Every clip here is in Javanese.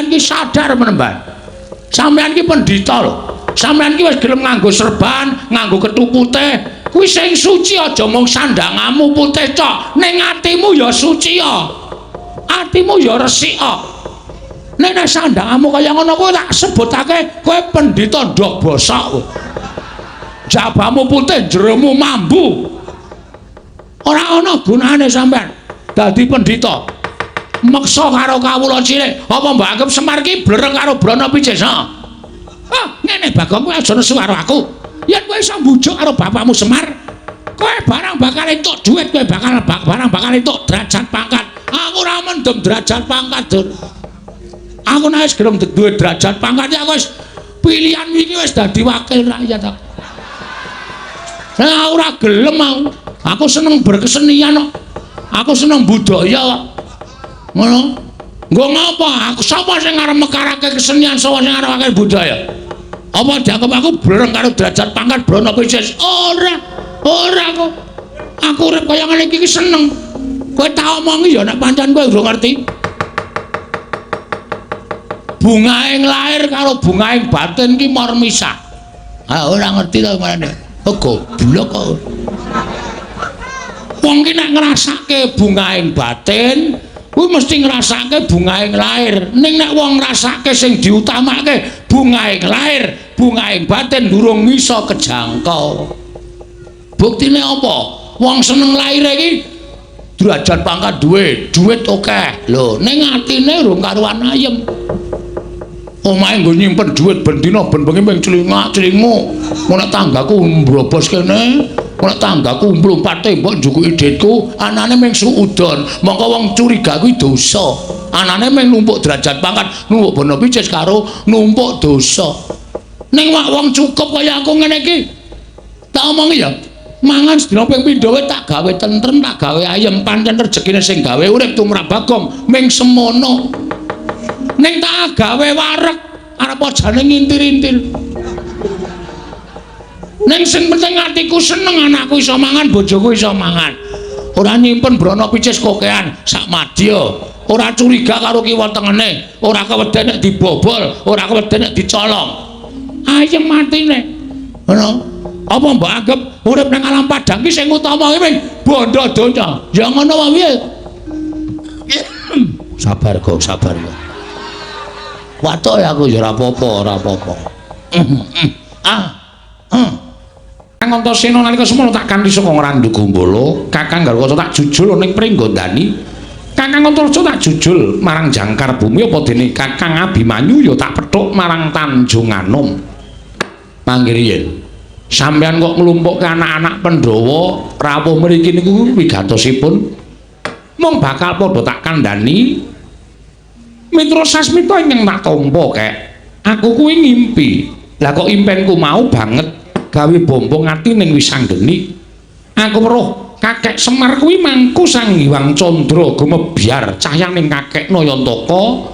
sampean ki sadar menemban. Sampean ki pendhita lho. Sampean ki wis gelem nganggo serban, nganggo kethu putih. Kuwi sing suci aja mung sandangamu putih tok, ning atimu ya suci ya. Atimu ya resik kok. Nek sandangamu kaya ngono kuwi tak sebutake kowe pendhita ndok bosok kowe. Jabamu putih, jeromu mambu. Ora ana gunane sampean dadi pendhita. Meksa karo kawula cilik, apa mbok anggap Semar ki blereng karo Brana Picesa? Ah, ngene Bagong kowe aja nesu karo aku. Yen kowe iso mbujuk karo bapakmu Semar, kowe barang bakal entuk dhuwit, kowe barang bakal entuk derajat pangkat. Aku ora mendem derajat pangkat, Dur. Aku nek wis gelem duwe derajat pangkat aku wis pilihan iki wis dadi wakil rakyat aku. Saya ora gelem aku. Aku seneng berkesenian kok. Aku seneng budaya kok. Ngono. Nggo ngapa? Aku sapa sing arep mekarake kesenian, sapa sing arep akeh budaya? Apa dianggap aku blereng karo derajat pangkat Brana Picesa? Ora kok. Aku urip kaya ngene iki seneng. Kowe tak omongi ya nek pancen kowe ora ngerti. Bungaing lahir karo bungaing batin ki mor misah. Ah ora ngerti to ngene. Oh goblok kok. Wong ki nek ngrasake bungaing batin kuwi mesti ngrasake bungaing lahir. Ning nek wong ngrasake sing diutamake bungaing lahir, bungaing batin durung iso kejangkau. Buktine apa? Wong seneng lahir iki derajat pangkat duit akeh. Lho, ning atine urung karuan ayem. Omahe nggo nyimpen duit ben dina ben bengi ping celingak-celingu. Nek tanggaku mbrobos kene, nek tanggaku mlumpat tembok njukuki dhitku, anane ming suudon. Mongko wong curiga kuwi dosa. Anane ming numpuk derajat pangkat, numpuk Brana Picesa karo numpuk dosa. Ning wong cukup kaya aku ngene iki. Tak omongi ya. Mangan sedina ping pindho wae tak gawe tentrem, tak gawe ayem, pancen rezekine sing gawe urip tumrap Bagong ming semono. Ning tak gawe wareg arep ajane ngintir-intir. Ning sing penting atiku seneng anakku iso mangan, bojoku iso mangan. Ora nyimpen Brana Picesa kokean sak madya. Ora curiga karo kiwa tengene, ora keweden nek dibobol, ora keweden nek dicolong. Ayem matine. Ngono. Apa mbok anggap urip nang alam padang ki sing utama ki ming bondo donya. Ya ngono wae piye. Sabar kok, sabar kok. Watuk ya aku ya ora apa-apa. Kang Antasena nalika semono tak kanthi saka Ngrandu Gombolo, Kakang Garwasa tak jujul ning Pringgondani. Kakang Antasena tak jujul marang Jangkar Bumi apa dene Kakang Abimanyu ya tak pethuk marang Tanjung Anom. Panggih sampeyan kok nglumpukke anak-anak Pandhawa rawuh mriki niku wigatosipun mung bakal padha tak kandhani Mitra Sasmita ingkang tak tampa kek. Aku kuwi ngimpi. Lah kok impenku mau banget gawe bombong ati ning Wisanggeni. Aku weruh kakek Semar kuwi mangku Sang Hyang Candra gumebyar cahyaning kakek Nayantaka.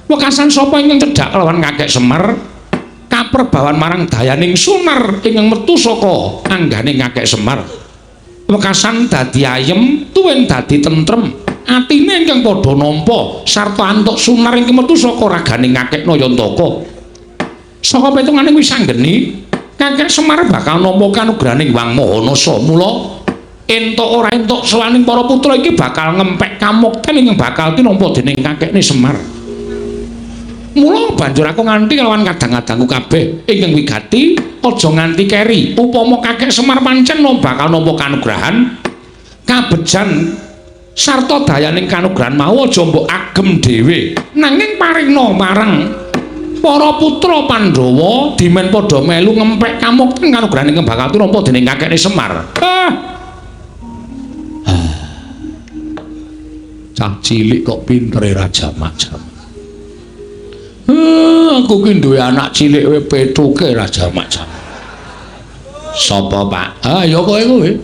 Wekasan sapa ingkang cedhak lawan kakek Semar? Kaperbawan marang dayaning Sunar ingkang metu saka angganing kakek Semar. Wekasan dadi ayem, tuwin dadi tentrem. Atine ingkang padha nampa sarta antuk Sunar ingkang metu saka raganing kakek Nayantaka. Saka petunganing Wisanggeni, kakek Semar bakal nampa kanugrahaning Wang Mahanasa. Mula entuk ora entuk sawaning para putra iki bakal ngempek kamukten ingkang bakal tinampa dening kakekne Semar. Mula banjur aku nganti lawan kadang-kadangku kabeh ingkang wigati aja nganti keri. Upama kakek Semar pancen bakal nampa kanugrahan kabejan sarta dayaning kanugrahan mau aja mbok agem dhewe, nanging paringna marang para putra Pandhawa dimen padha melu ngempek kamukten kanugrahan ingkang bakal tinampa dening kakekne Semar. Cah cilik kok pintere Raja Majapahit. Aku ki duwe anak cilik wae petuke Raja Majapahit. Sapa, Pak? Ya kowe kuwi.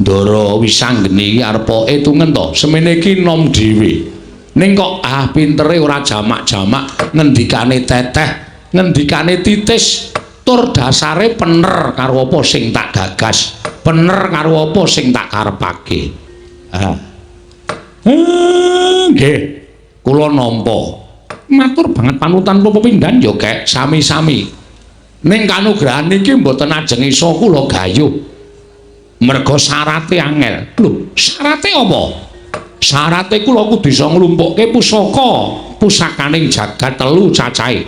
Ndara Wisanggeni iki arep etungen to, semene iki nom dhewe. Ning kok pintere ora jamak-jamak, ngendikane teteh, ngendikane titis, tur dasare pener karo apa sing tak gagas, pener karo apa sing tak karepake. Nggih, kula nampa. Matur banget panutan kula pepindhan ya Kek, sami-sami. Ning kanugrahan niki mboten ajeng isa kula gayuh. Merga syarate angel. Lho, syarate apa? Syarate kula kudu iso nglumpukke pusakaning jagat telu cacahe.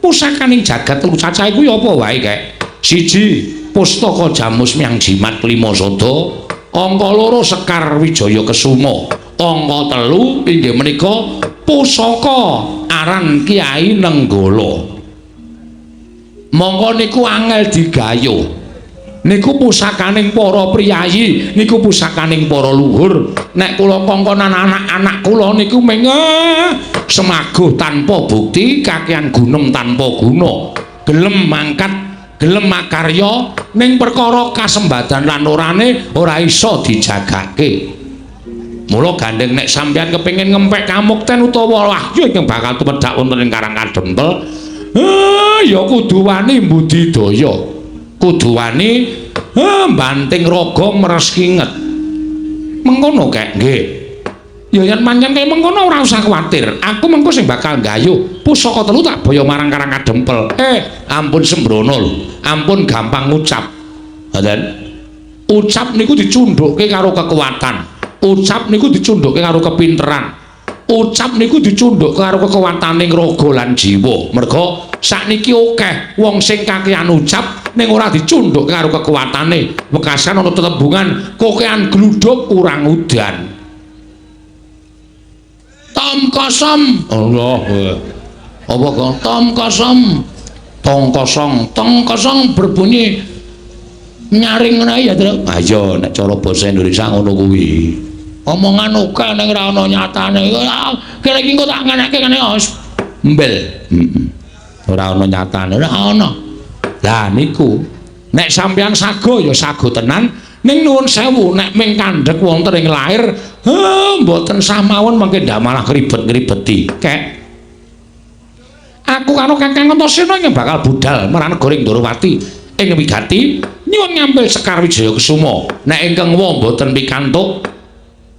Pusakaning jagat telu cacahe kuwi apa wae Kek? Siji, pustaka Jamus Myang Jimat Klima Sada. Angka 2 Sekar Wijaya Kesuma. Angka 3 inggih menika pusaka aran Kyai Nenggala. Monggo niku angel digayuh. Niku pusakaning para priyayi, niku pusakaning para luhur. Nek kula kongkonan anak-anak kula niku meng semaguh tanpa bukti, kakehan gunem tanpa guna. Gelem mangkat, gelem makarya ning perkara kasembadan lan orane ora iso dijagake. Mula gandeng nek sampeyan kepengin ngempek kamukten utawa wahyu ingkang bakal tumedhak wonten ing Karang Kadempel, ya kudu wani mbudidaya. Kudu wani banting raga meres kinget. Mengkono Kek, nggih. Ya yen pancen kaya mengkono ora usah kuwatir. Aku mengko sing bakal gayuh pusaka 3 tak boyo marang Karang Kadempel. Ampun sembrono lho. Ampun gampang ngucap. Ngoten. Ucap niku dicundhukke karo kekuatan. Ucap niku dicundhukke karo kepinteran. Ucap niku dicundhukke karo kekuwataning raga lan jiwa. Merga sakniki akeh wong sing kakehan ucap ning ora dicundhukke karo kekuwatane. Wekasan ana tetembungan kokehan gluduk kurang udan. Tom kosong. Allah. Apa kok tom kosong? Tong kosong berbunyi nyaring ngene ya, Tru. Ayo nek cara basa Indonesia ngono kuwi. Omongan oke ning ora ana nyatane. Kene iki kok tak ngenekke kene mbel. Ora ana nyatane, ora ana. Lah niku nek sampeyan sago ya sago tenan, ning nuwun sewu nek ming kandhek wonten ing lair, mboten samawon mengke ndak malah ribet-ribeti. Kek aku karo Kakang Antasena ing bakal budal marang negara Ndorowati ing wigati nyuwun ngambil Sekar Wijaya Kesuma. Nek ingkang wa mboten pikantuk,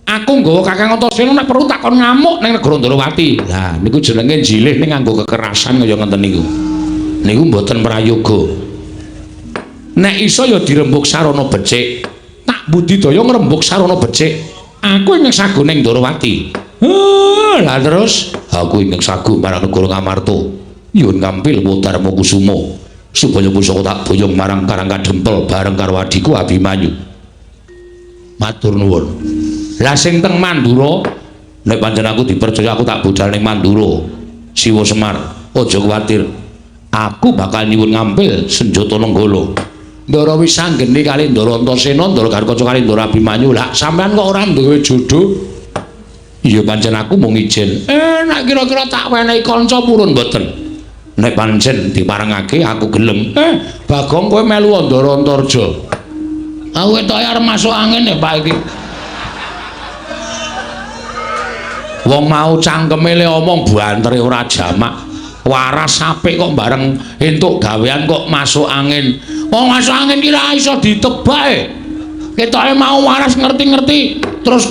aku nggawa Kakang Antasena nek perlu takon ngamuk ning negara Ndorowati. Lah niku jenenge jilih ning nganggo kekerasan kaya ngoten niku. Niku mboten prayoga. Nek iso ya dirembuk sarana becik. Tak budidaya ngrembuk sarana becik. Aku ingkang sagu ning Ndorowati. Lah terus aku ingkang sagu marang negara Ngamarta. Nyuwun ngampil Darma Kusuma supaya pusaka tak boyong marang Karang Kadempel bareng karo adhiku Abimanyu. Matur nuwun. Lah sing teng Mandura nek pancen aku dipercaya aku tak budal ning Mandura. Siwa Semar, aja kuwatir. Aku bakal nyuwun ngampil senjata Nenggala. Ndara wis anggene kali Ndara Antasena, Ndara Garkaca kali Ndara Abimanyu. Lah sampean kok ora duwe jodoh? Iya pancen aku mung ijen. Nek kira-kira tak wenehi kanca purun mboten. Nek pancen diparengake aku gelem. Bagong kowe melu Ndara Antarja. Aku ketoke arep masuk angin ya Pak iki. Wong mau cangkeme le omong bantere ora jamak. Waras apik kok bareng entuk gawean kok masuk angin. Wong masuk angin ki ra iso ditebak. Ketoke mau waras ngerti-ngerti terus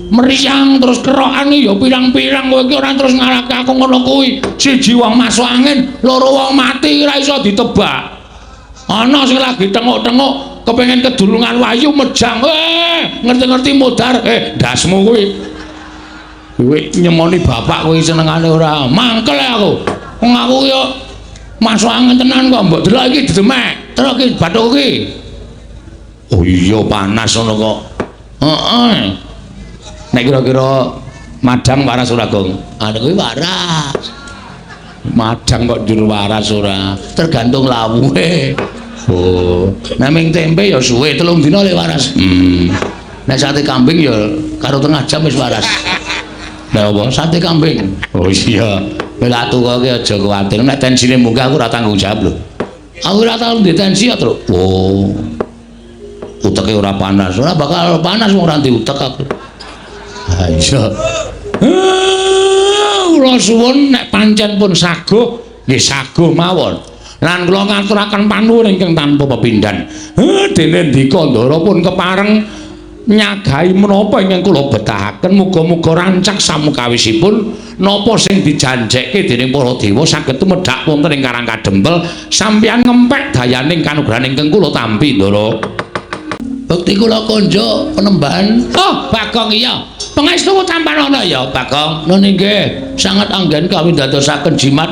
meriang terus kerokan ya pirang-pirang kowe iki ora terus ngarake aku ngono kuwi. Siji wong masuk angin, loro wong mati ora iso ditebak. Ana sing lagi tengok-tengok kepengin kedulungan wayu mejang. Ngerti-ngerti modar. Dasmu kuwi. Kowe nyemoni bapak kowe senengane ora. Mangkel aku. Wong aku yo masuk angin tenan kok mbok delok iki didemek. Terus iki bathuk iki. Oh iya panas ngono kok. Heeh. Nek kira-kira madang waras ora, Gong? Ane kuwi waras. Madang kok njur waras ora. Tergantung lawuhe. Oh, nek ming tempe ya suwe 3 dina le waras. Nek sate kambing ya karo tengah jam wis waras. Lah apa? Sate kambing. Oh iya. Kowe lak tukoke aja kuwatir. Nek tensine munggah aku ora tanggung jawab lho. Aku ora tau ndek tensi ya, Tru. Oh. Uteke ora panas. Ora bakal panas wong ora diutek aku. Ha iya. Kula suwun nek pancen pun saguh, nggih saguh mawon. Lan kula ngaturaken panuwun ingkang tanpa pepindhan. Dene ndika Ndara pun kepareng nyagahi menapa ingkang kula betahaken muga-muga rancak samukawisipun napa sing dijanjekke dening para dewa saged tumedhak wonten ing Karang Kadempel sampeyan ngempek dayaning kanugrahan ingkang kula tampi Ndara. Bekti kula konjo penembahan. Oh, Bagong iya. Pangestu tampanana ya, Bagong. Nun inggih, sanget anggen kami dadosaken jimat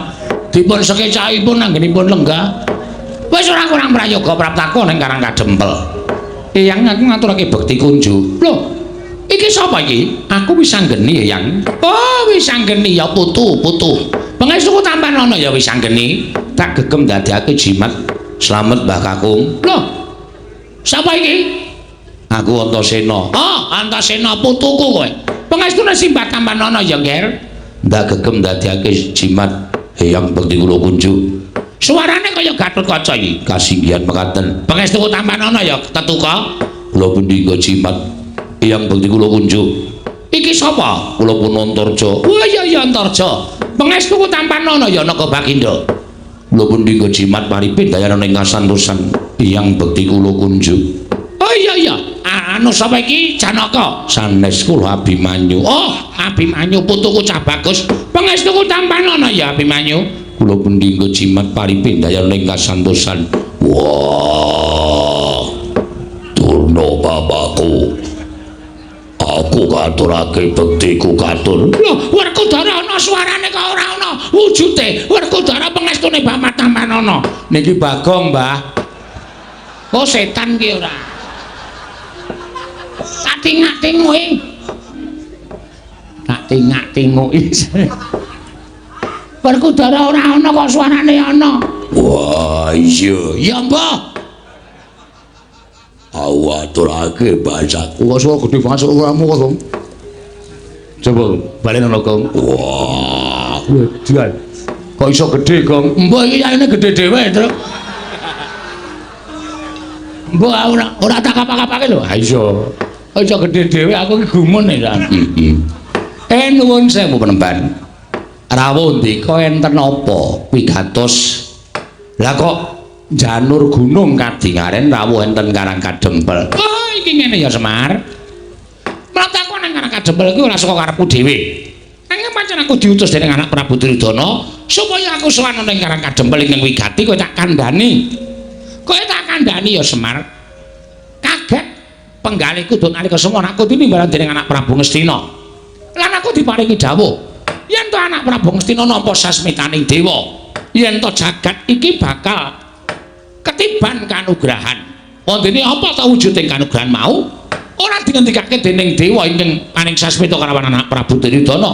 dipun sekecahipun anggenipun lenggah. Wis ora kurang prayoga praptaka ning Karang Kadempel. Eyang aku ngaturake bekti kunju. Lho, iki sapa iki? Aku wis anggeni, Eyang. Oh, wis anggeni ya putu. Pangestu tampanana ya wis anggeni. Tak gegem dadekake jimat. Slamet Mbah Kakung. Lho, sapa iki? Aku Antasena. Oh, Antasena putuku kowe. Pangestune Simbah Tampanana ya, Nger. Ndak gegem dadekake jimat Eyang bekti kula kunju. Suarane kaya Gatotkaca iki. Kasinggihan mekaten. Pangestu Tampanana ya tetuka. Kula pundi nggo jimat Eyang bekti kula kunju. Iki sapa? Kula pun Antarja. Oh iya Antarja. Pangestu Tampanana ya Naka Baginda. Kula pundi nggo jimat paripin dayaning kasantosan Eyang bekti kula kunju. Oh iya. Anu sapa iki? Janaka. Sanes kula Abimanyu. Oh, Abimanyu putuku cah bagus. Pangestuku Tampanana ya Abimanyu. Kula pundi nggo jimat paripin dayaning kasantosan. Wah. Durna bapakku. Aku katurake bektiku katur. Lho, Werkudara ana suarane kok ora ana wujude. Werkudara pangestune Mbah Tampanana. Niki Bagong, Mbah. Oh, setan ki ora. Tak tingak-tinguki. Tak tingak-tinguki. Werkudara ora ana kok suarane ana. Wah, iya. Ya, Mbah. Awaturake bahasaku. Kok suara gede banget suaramu kok, Gong? Coba balen ana, Gong. Wah, wedan. Kok iso gede, Gong? Mbah iki yaine gede dhewe, Tru. Mbah ora tak kapak-kapake lho. Ha iso. Aja gede dhewe aku ki gumun ya. Nuwun sewu penemban. Rawuh ndika enten apa wigatos? Lah kok janur gunung kadingaren rawuh enten Karang Kadempel. Oh, iki ngene ya Semar. Mlaku nang Karang Kadempel iki ora saka karepku dhewe. Nanging pancen aku diutus dening anak Prabu Duryudana supaya aku sowan ning Karang Kadempel ingkang wigati kowe tak kandhani. Kowe tak kandhani ya Semar. Kaget penggalihku dun nalika semana aku tinimbalan dening anak Prabu Ngastina. Lan aku diparingi dawuh yen to anak Prabu Ngastina nampa sasmitaning dewa, yen to jagat iki bakal ketiban kanugrahan. Wondene apa ta wujuding kanugrahan mau? Ora dingendikake dening dewa ingkang paring sasmita kalawan anak Prabu Duryudana.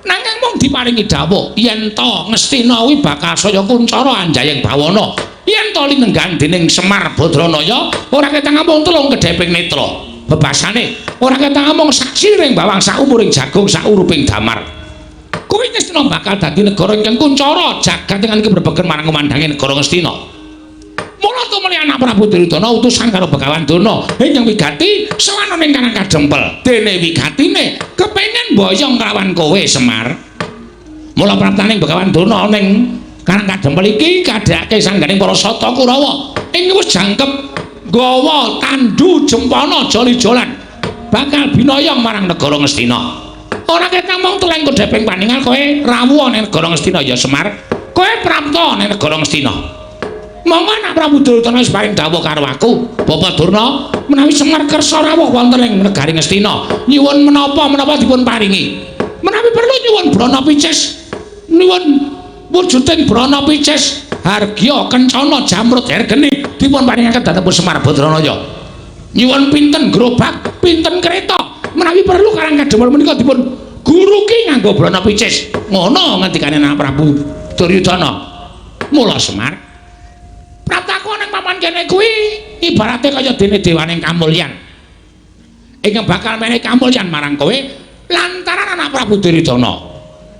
Nanging mung diparingi dawuh yen to Ngastina kuwi bakal saya kuncara anjayeng bawana. Yen to linenggan dening Semar Badranaya ora ketang amung telung kedheping netra. Bebasane ora ketang amung saksi ring bawang saumuring jagung sauruping damar. Kuwi Ngastina bakal dadi negara ingkang kuncara jagat ingkang berbeken marang kumandhange negara Ngastina. Mula tumuli anak Prabu Duryudana utusan karo Begawan Dana ingkang wigati sawana ning Karang Kadempel. Dene wigatine kepengin mboyong kelawan kowe Semar. Mula praptaning Begawan Dana ning Karang Kadempel iki kadhake sangganing para Sata Kurawa ing wis jangkep gawa tandu jempana joli-jolan bakal binayang marang negara Ngastina. Ora ketang mung teleng kedheping paningal kowe rawuh ning negara Ngastina ya Semar. Kowe prapta ning negara Ngastina. Monggo anak Prabu Duryudana wis paring dawuh karo aku, Bapak Durna, menawi Semar kersa rawuh wonten ing negari Ngastina, nyuwun menapa dipun paringi. Menawi perlu nyuwun brana picis, nyuwun wujuding brana picis hargya kencana jamrut hergene dipun paringaken dhateng Semar Badranaya. Nyuwun pinten gerobak, pinten kereta, menawi perlu Karang Kadempel menika dipun guruki nganggo brana picis. Ngono ngendikane anak Prabu Duryudana. Mula Semar prataku ning papan kene kuwi ibarate kaya dene dewaning kamulyan. Ingkang bakal menehi kamulyan marang kowe lantaran anak Prabu Duryudana.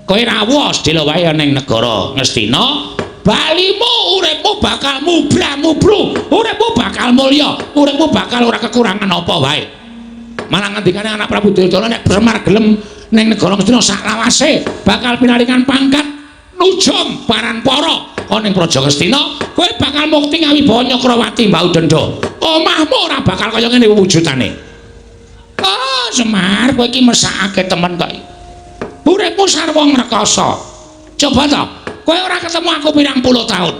Kowe rawuh sedhela wae ning negara Ngastina, balimu uripmu bakal mubra-mubru, uripmu bakal mulya, uripmu bakal ora kekurangan apa wae. Malah ngendikane anak Prabu Duryudana nek Semar gelem ning negara Ngastina saklawase bakal pinaringan pangkat nujum paran para ana ing Praja Ngastina, kowe bakal mukti ngawibawa Nyakrawati Mbau Denda. omahmu ora bakal kaya ngene wujudane. Oh, Semar, kowe iki mesakake temen kok. Uripmu sarwa ngrekoso. Coba to, kowe ora ketemu aku pirang puluh tahun.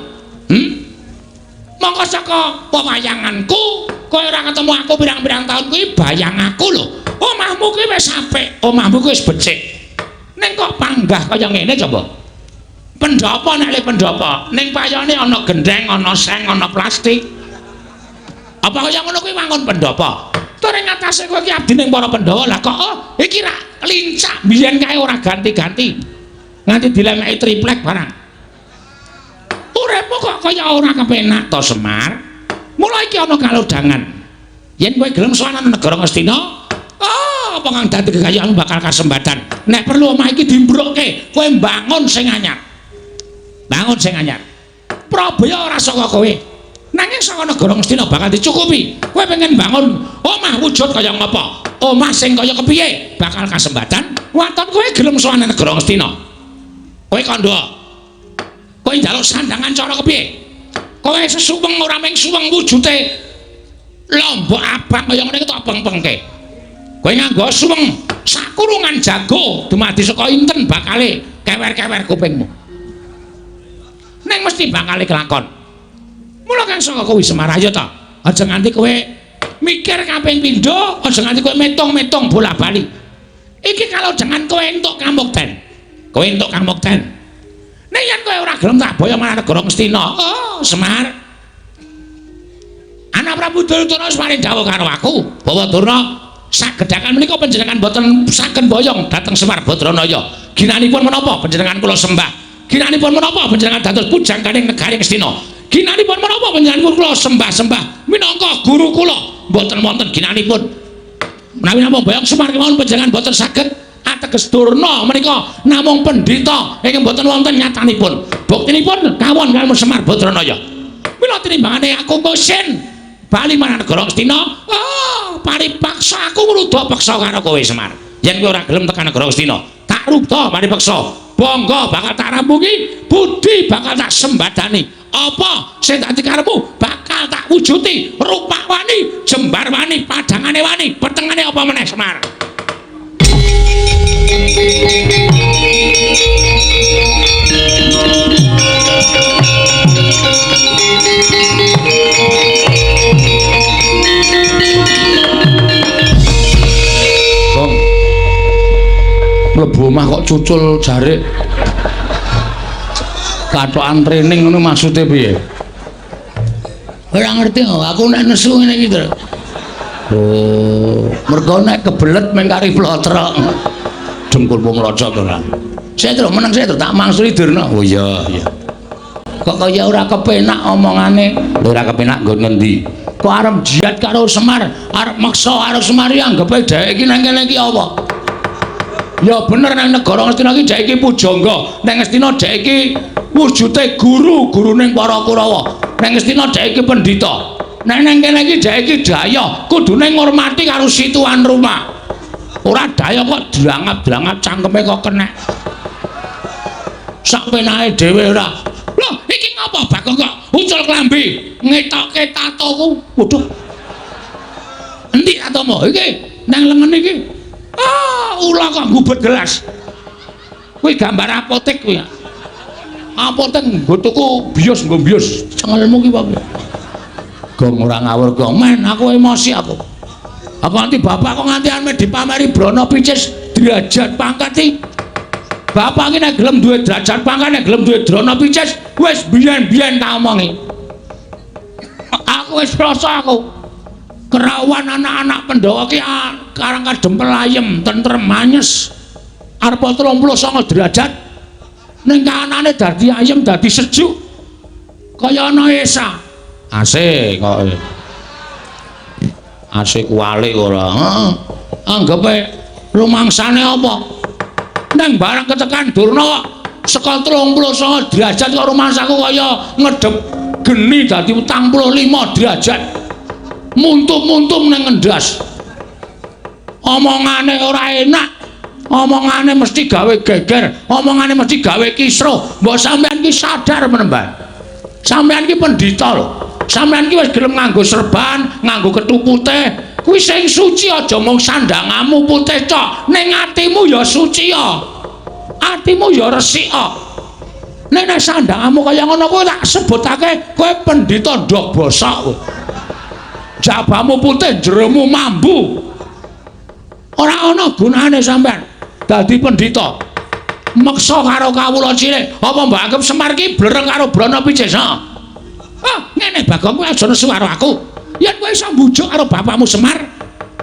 Mongko saka pewayanganku, kowe ora ketemu aku pirang-pirang tahun kuwi bayang aku lho. Omahmu kuwi wis apik, omahmu kuwi wis becik. Ning kok panggah kaya ngene coba. Pendopo nek le pendopo, ning payone ana gendeng, ana seng, ana plastik. Apa kaya ngono kuwi wangun pendopo? Tur ing atase kowe iki abdi ning para Pandhawa lah kok iki ra lincak biyen kae ora ganti-ganti. Nganti dilemeki triplek barang. Uripmu kok kaya ora kepenak to Semar. Mula iki ana kalodhangan. Yen kowe gelem sowan negara Ngastina, apa kang dadi kekayaanmu bakal kasembatan. Nek perlu omah iki dimbrokke, kowe mbangun sing anyar. Bangun sing anyar. Prabaya ora saka kowe. Nanging saka negara Ngastina bakal dicukupi. Kowe pengen bangun omah wujud kaya ngapa? Omah sing kaya kepiye? Bakal kasembatan. Waton kowe gelem sowan negara Ngastina. Kowe kandha. Kowe njaluk sandangan cara kepiye? Kowe sesuweng ora mung suweng wujude lombok abang kaya ngene ketok peng-pengke. Kowe nganggo suweng sakurungan jago dumadi saka inten bakale kewer-kewer kupingmu. Ning mesti bakale kelakon. Mula kan saka kowe Semar ayo to. Aja nganti kowe mikir kaping pindho, aja nganti kowe metung-metung bola-bali. Iki kalau jangan kowe entuk kamukten. Kowe entuk kamukten. Nek yen kowe ora gelem tak boyo marang negara Ngastina. Oh, Semar. Anak Prabu Durna wis maring dawuh karo aku, bahwa Durna sagedhakan menika panjenengan boten saged boyong dhateng Semar Badranaya. Ginanipun menapa panjenengan kula sembah? Ginanipun menapa panjenengan dados pujangganing negari Ngastina? Ginanipun menapa panjenengan kula sembah-sembah minangka guru kula? Mboten wonten ginanipun. Menawi namung boyong Semar kemawon panjenengan boten saged ateges Durna menika namung pendhita ingkang mboten wonten nyatanipun. Buktinipun kawon kaliyan Semar Badranaya. Mila tinimbangane aku kosen bali marang negara Ngastina, oh, paripaksa aku ngrudha peksa karo kowe Semar. Yen kowe ora gelem tekan negara Ngastina, tak rudha paripaksa. Bangga bakal tak rampungi, budi bakal tak sembadani. Apa sing dadi karepmu bakal tak wujuti. Rupa wani, jembar wani, padangane wani, petengane apa meneh Semar. Bang, mlebu omah kok cucul jarik. Katokan training ngono maksude piye? Ora ngerti kok, aku nek nesu ngene iki, Tru. Oh, mergo nek kebelet meng kari plotrok. Dengkulmu mlocok to, Kang. Saya Tru meneng saya Tru tak mangsuli Durna. Oh iya, iya. Kok kaya ora kepenak omongane. Lha ora kepenak nggon ngendi? Kok arep jiat karo Semar, arep maksa karo Semar ya anggepe dhek iki nang kene iki apa? Ya bener nang negara Ngastina iki dhek iki pujangga. Nang Ngastina dhek iki wujude guru ning para Kurawa. Nang Ngastina dhek iki pendhita. Nek nang kene iki dhek iki daya, kudune ngurmati karo situan rumah. Ora daya kok drangap-drangap cangkeme kok kenek. Sak penake dhewe ora. Lho, iki ngapa Bagong kok ucul klambi, ngetokke tatoku. Waduh. Endi tatomu? Iki nang lengen iki. Ah, ula kok ngubet gelas. Kuwi gambar apotek kuwi. Apotek nggo tuku bios nggo bios. Cengelmu ki apa? Gong ora ngawur gong, men aku emosi aku. Aku nanti bapak kok nganti ame dipameri Brana Picis derajat pangkat iki. Bapak iki nek gelem duwe derajat pangkat nek gelem duwe Brana Picis wis biyen-biyen tak omongi. Aku wis krasa aku. Kerawan anak-anak Pandhawa ki karang kadempel ayem, tentrem anyes. Arep 39 derajat. Ning kanane dadi ayem, dadi sejuk. Kaya ana Esa. AC kok. AC kualik ora. Heeh. Anggepe rumangsane apa? Nang barang ketekan Durna kok saka 39 derajat kok rumangsaku kaya ngedep geni dadi 45 derajat. Muntum-muntum nang ngendas. Omongane ora enak. Omongane mesti gawe geger, omongane mesti gawe kisruh. Mbok sampean ki sadar menembang. Sampean ki pendhita lho. Sampeyan ki wis gelem nganggo serban, nganggo kethu putih. Kuwi sing suci aja mung sandangamu putih tok, ning atimu ya suci ya. Atimu ya resik kok. Nek sandangamu kaya ngono kuwi tak sebutake kowe pendhita ndok bosok kowe. Jabamu putih, jeromu mambu. Ora ana gunane sampean dadi pendhita. Meksa karo kawula cilik, apa mbok anggap Semar ki blereng karo Brana Pijes? Ah, ngene Bagong kowe aja nesu karo aku. Yen kowe iso mbujuk karo bapakmu Semar,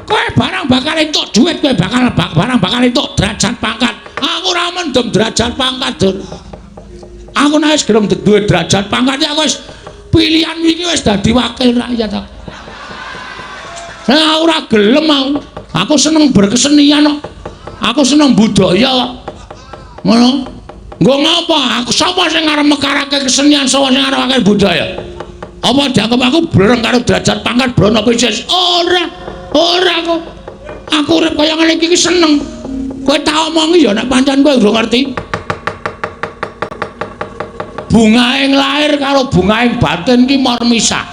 kowe barang bakal entuk dhuwit, kowe barang bakal entuk derajat pangkat. Aku ora mendem derajat pangkat, Dur. Aku nek wis gelem duwe derajat pangkat ya wis pilihan iki wis dadi wakil rakyat aku. Nah, ora gelem aku. Aku seneng berkesenian kok. Aku seneng budaya kok. Ngono. Nggo ngapa? Aku sapa sing arep mekarake kesenian, sapa sing arep akeh budaya? Apa dianggap aku blereng karo derajat pangkat Brana Pijes? Ora kok. Aku urip kaya ngene iki seneng. Kowe tak omongi ya nek pancen kowe ora ngerti. Bungaing lahir karo bungaing batin ki mor misah.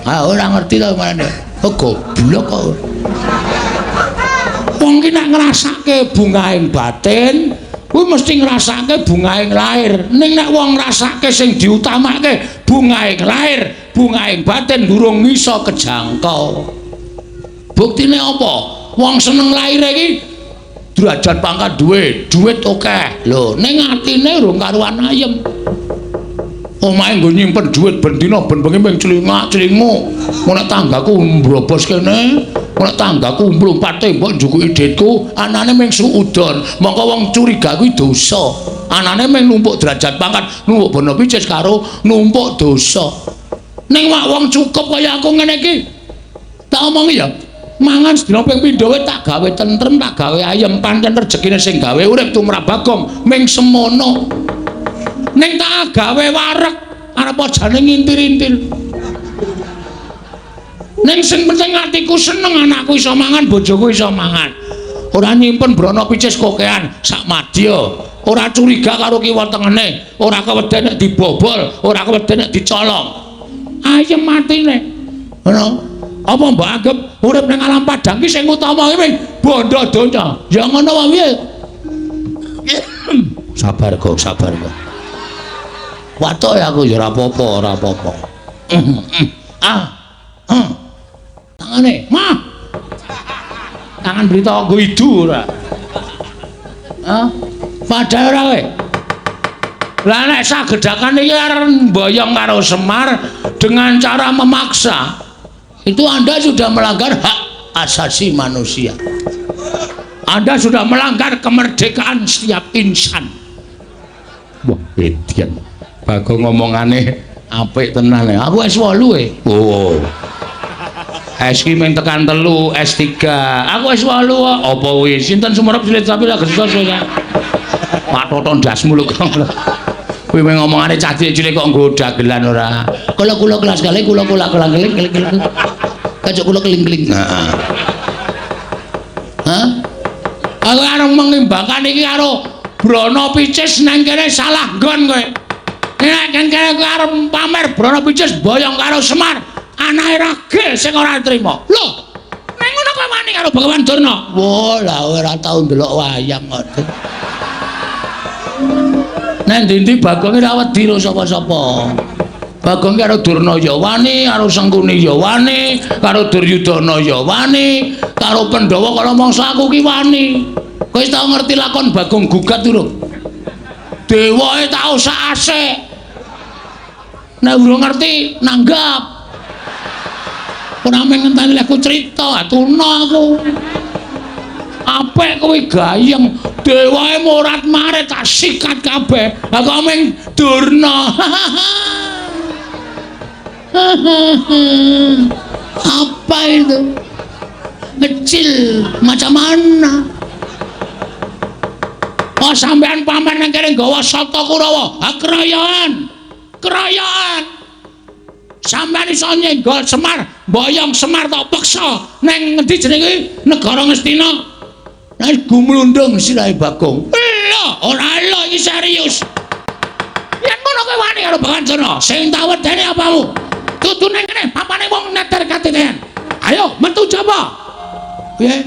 Ah ora ngerti to marane. Oh goblok kok. Wong ki nek ngrasake bungaing batin, kuwi mesti ngrasake bungaing lahir. Ning nek wong ngrasake sing diutamake bungaing lahir, bungaing batin durung iso kejangkau. Buktine apa? Wong seneng lahir iki derajat pangkat duit akeh. Lho, ning atine urung karuan ayem. Omahe nggo nyimpen dhuwit ben dina ben bengi ping celingak-celingmu. Nek tanggaku mbrobos kene, nek tanggaku mlumpat tembok njukuki dhitku, anane ming suudon. Mongko wong curiga kuwi dosa. Anane ming numpuk derajat pangkat, numpuk Brana Pijes karo numpuk dosa. Ning wong cukup kaya aku ngene iki. Tak omongi ya, mangan sedina ping pindho tak gawe tentrem, tak gawe ayem, pancen rejekine sing gawe urip tumrap Bagong ming semono. Ning tak gawe wareg arep ajane ngintir-intir. Ning sing penting atiku seneng anakku iso mangan, bojoku iso mangan. Ora nyimpen Brana Pijes kokean sak madya. Ora curiga karo kiwa tengene, ora keweden nek dibobol, ora keweden nek dicolong. Ayem matine. Ngono. Apa mbok anggap urip ning alam padang ki sing utama iki bondo donya? Ya ngono wae piye? Sabar kok. Watuk ya aku ya ora apa-apa. Tangane, mah. Tangan berita nggo idu ora. Padha ora kowe. Lah nek sagedakan iki arep mboyong karo Semar dengan cara memaksa, itu Anda sudah melanggar hak asasi manusia. Anda sudah melanggar kemerdekaan setiap insan. Wah, edian. Bagong ngomongane apik tenan ya. Aku S8 Oh. S ki mung tekan 3, S3. Aku S8 kok. Apa kuwi? Sinten sumerep cilik tapi lagi gesos ya. Pak Toton dasmu lho. Kuwi mung ngomongane cah cilik kok nggo dagelan ora. Kula kelas kali kula keling. Kajak kula keling-keling. Heeh. Hah? Aku arep mengimbangkan iki karo Brana Pijes nang kene salah nggon kowe. Nek kene arep pamer Brana Pijes boyong karo Semar, anake rage sing ora trima. Lho, nek ngono kowe wani karo Bagawan Durna? Wah, lah ora tau ndelok wayang kok. Nek ndi-ndi Bagong ora wedi karo sapa-sapa. Bagong karo Durna ya wani, karo Sengkuni ya wani, karo Duryudana ya wani, karo Pandhawa kala mangsa aku ki wani. Kowe wis tau ngerti lakon Bagong gugat durung? Dewae tau sak asik. Nek urung ngerti nanggap. Ora mung ngenteni aku crita, tuna aku. Apik kowe gayeng, dewae morat marit tak sikat kabeh. Lah kok mung Durna. Apa itu? Kecil macam mana? Oh sampean pamer nang kene nggawa Sata Kurawa. Ha kerayaan. Sampeyan iso nyenggol Semar, boyong Semar tak peksa nang ngendi jenenge negara Ngastina. Nek gumlundung sirahe Bagong. Lho, ora lho iki serius. Yen ngono kowe wani karo Bagawan Durna, sing tak wedeni apamu? dudu ning kene papane wong neter katetean. Ayo metu jaba. Piye?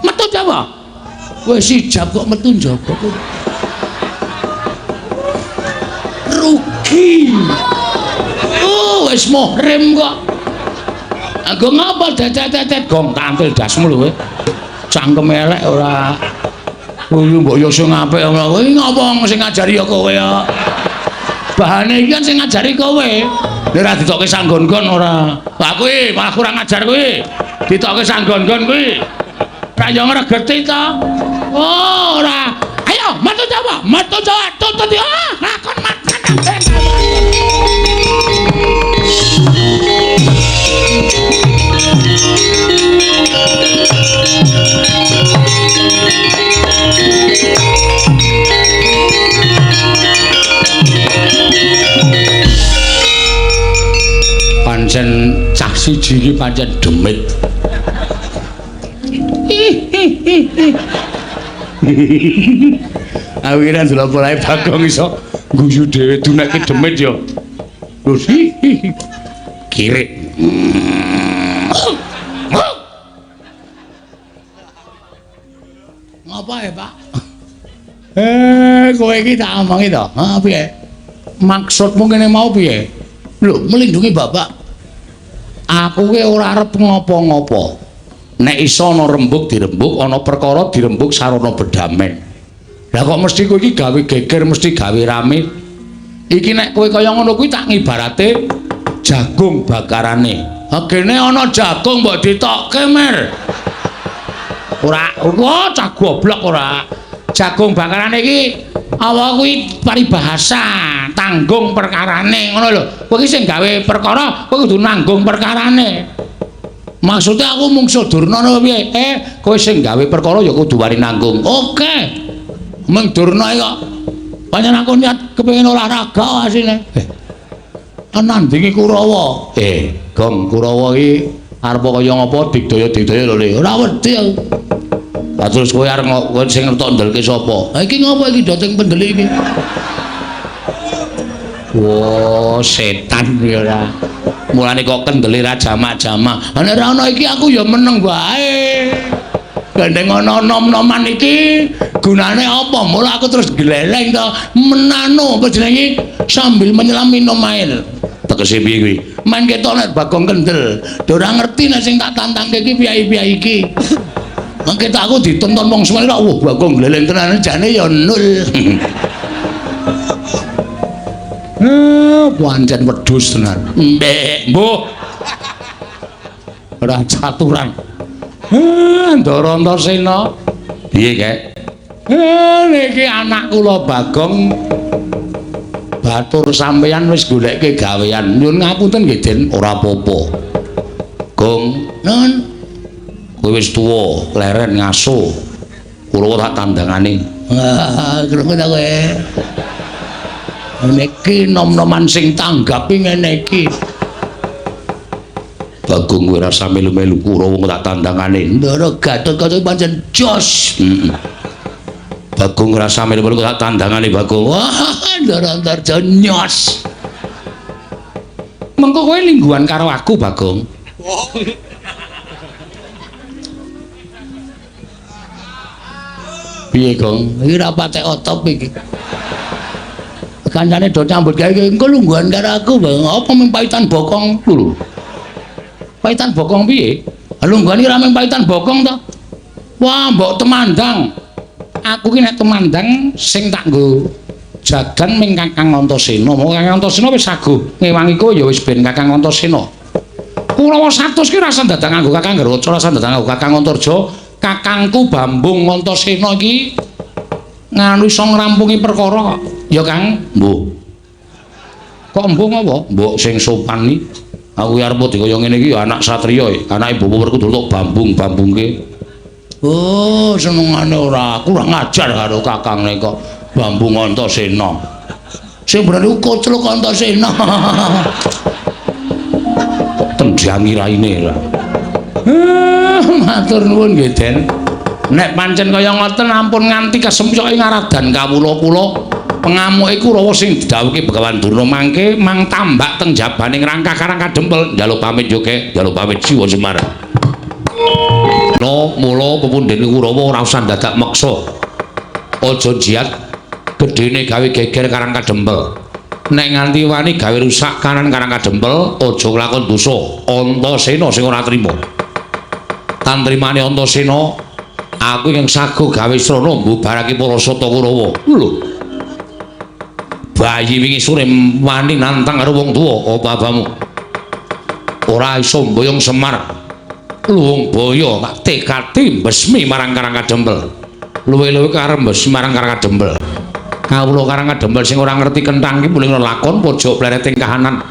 Metu jaba. Wis sijab kok metu jaba. Rugi. Oh, wis muhrim kok. Anggo ngapa tetet gong tampil dasmu lho kowe. Cangkem elek ora. Kuwi mbok yo sing apik ora. Kowe ngapa sing ngajari ya kowe ya. Bahane iki kan sing ngajari kowe. Nek ora ditokke sanggon-gon ora. Lah kuwi malah kurang ajar kuwi. Ditokke sanggon-gon kuwi. Ra yo ngregeti to. Oh, ora. Ayo, metu Jawa, tuntut ya. Lakon makan. Pancen cah siji iki pancen demit. Awiran delok polahe Bagong iso guyu dhewe dunekke demit ya. Lho kirik. Ngapa ya, Pak? Kowe iki tak omongi to. Ha piye? Maksudmu kene mau piye? Lho, melindungi Bapak. Aku ki ora arep ngopo-ngopo. Nek iso ana rembug dirembug, ana perkara dirembug sarana bedamai. Lah kok mesti kowe iki gawe geger, mesti gawe rame. Iki nek kowe kaya ngono kuwi tak ngibarate jagung bakarane. Ha kene ana jagung mbok ditokke, Mir. Ora, cah goblok ora. Jagung bakarane iki apa kuwi paribahasa, tanggung perkarane ngono lho. Kowe iki sing gawe perkara, kowe kudu nanggung perkarane. Maksudnya aku mung Durna apa piye? Kowe sing gawe perkara ya kudu wani nanggung. Oke. Mung Durna kok. Pancen aku niat kepengin olahraga asine. Nandingi Kurawa. Gong Kurawa iki arep kaya ngapa digdaya-digdaya lho Le. Ora wedi aku. Lah terus kowe arep sing ngertok ndelke sapa? Ha iki ngapa iki doteng pendeli iki? Wo, setan ya ora. Mulane kok kendeli ra jamak-jamak. Nek ora ana iki aku ya meneng wae. Gandeng ana nom-noman iki gunane apa? Mula aku terus gleleng to menano apa jenenge sambil menyelam minum air. Tegese piye kuwi? Main ketok nek Bagong kendel. Ora ngerti nek sing tak tantangke iki piyai-piyai iki. Mengke tak aku ditonton wong semene wah Bagong gleleng tenan jane ya nul. Pancen wedhus tenan. Mbek, mbuh. Ora caturan. Ndara Antasena. Piye, Kek? Niki anak kula Bagong. Batur sampeyan wis goleke gawean. Nyuwun ngapunten nggih, Den, ora apa-apa. Gong, nun. Kowe wis tuwa, leren ngaso. Kula tak tandangane. Wah, krungu ta kowe? Niki nom-noman sing tanggapi ngene iki. Bagong kowe rasa melu-melu Kurawa tak tandangane. Ndara Gatot kaca pancen jos. Bagong rasa melu-melu tak tandangane Bagong. Wah, Ndara Antarja nyos. Mengko kowe lingguhan karo aku, Bagong. Piye, Gong? Iki ra patek otop iki. Kancane do nyambut gawe engko lungguhan karo aku, Bang. Apa mung paitan bokong lho. Paitan bokong piye? Lungguhan iki ra mung paitan bokong to. Wah, mbok temandang. Aku ki nek temandang sing tak nggo jagan ming Kakang Antasena. Mau Kakang Antasena wis saguh ngewangi kowe ya wis ben Kakang Antasena. Kurawa 100 ki rasa dadang nganggo Kakang Garaca, rasa dadang nganggo Kakang Antarja. Kakangku Bambung Antasena iki nganu iso ngrampungi perkara kok. Ya Kang, mbuh. Kok mbuh apa? Mbok sing sopan iki. Aku arep dikaya ngene iki ya anak satriya, anake bapak kudu tok bambung-bambungke. Oh, senengane ora. Kurang ajar karo Kakangne kok Bambung Antasena. Sing berani kocluk Antasena. Tendhangi raine ra. Matur nuwun nggih, Den. Nek pancen kaya ngoten ampun nganti kesempyok ing aradan kawula kula pengamuke Kurawa sing didhawuhke Begawan Durna mangke mang tambak teng jabaning rangka Karang Kadempel njaluk pamit yo Kek njaluk pamit Jiwa Semar. No mula pepundhene Kurawa ora usah dadak meksa aja jiat gedene gawe geger Karang Kadempel nek nganti wani gawe rusak kanan Karang Kadempel aja nglakon dosa Antasena sing ora trima tantrimane Antasena aku yang sago gawe srana mbubarake para sata Kurawa lho bayi wingi sore wani nantang karo wong tuwa apa abamu ora iso mboyong Semar luwung boyo tak tekati besmi marang Karang Kadempel luwe-luwe karep besmi marang Karang Kadempel kawula Karang Kadempel sing ora ngerti kenthang iki mulih lakon pojok plereting kahanan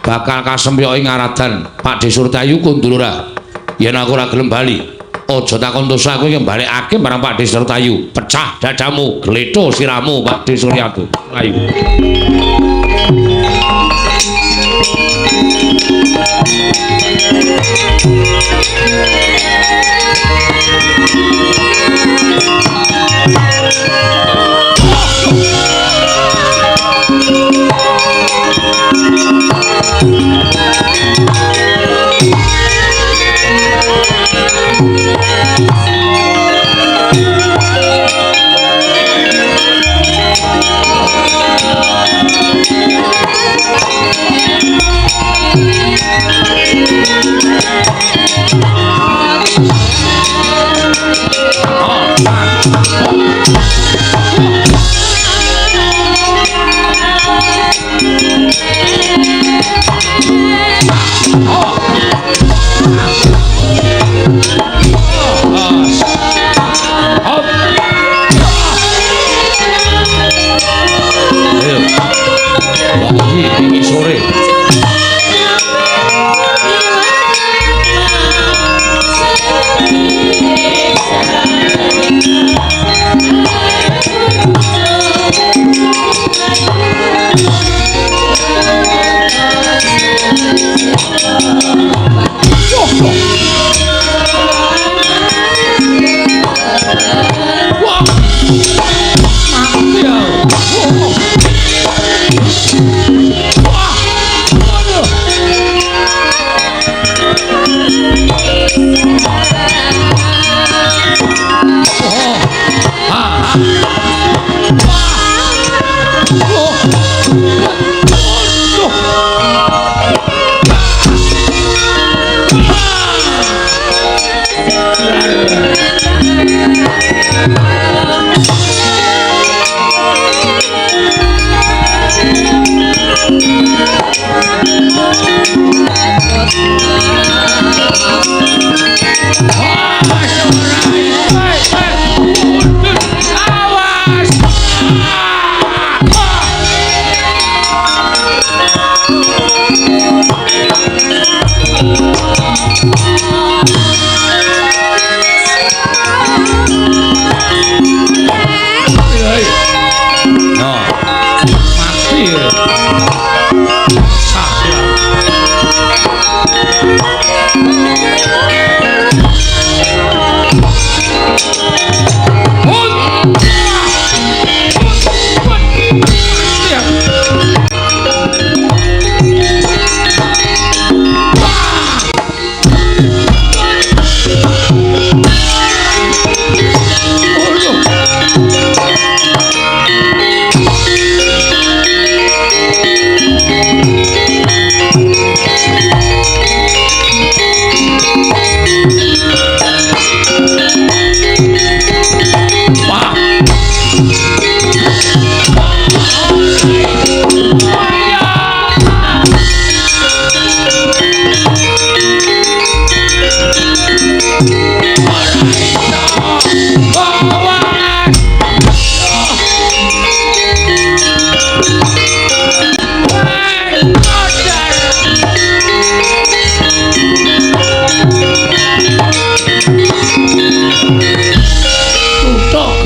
bakal kasempyoki ngaradan Pak Desurtayu kundulura yen aku ora gelem bali aja takon dosa aku yang balekake marang Pak Desurtayu pecah dadamu gletho siramu Pak Desuryatu ayo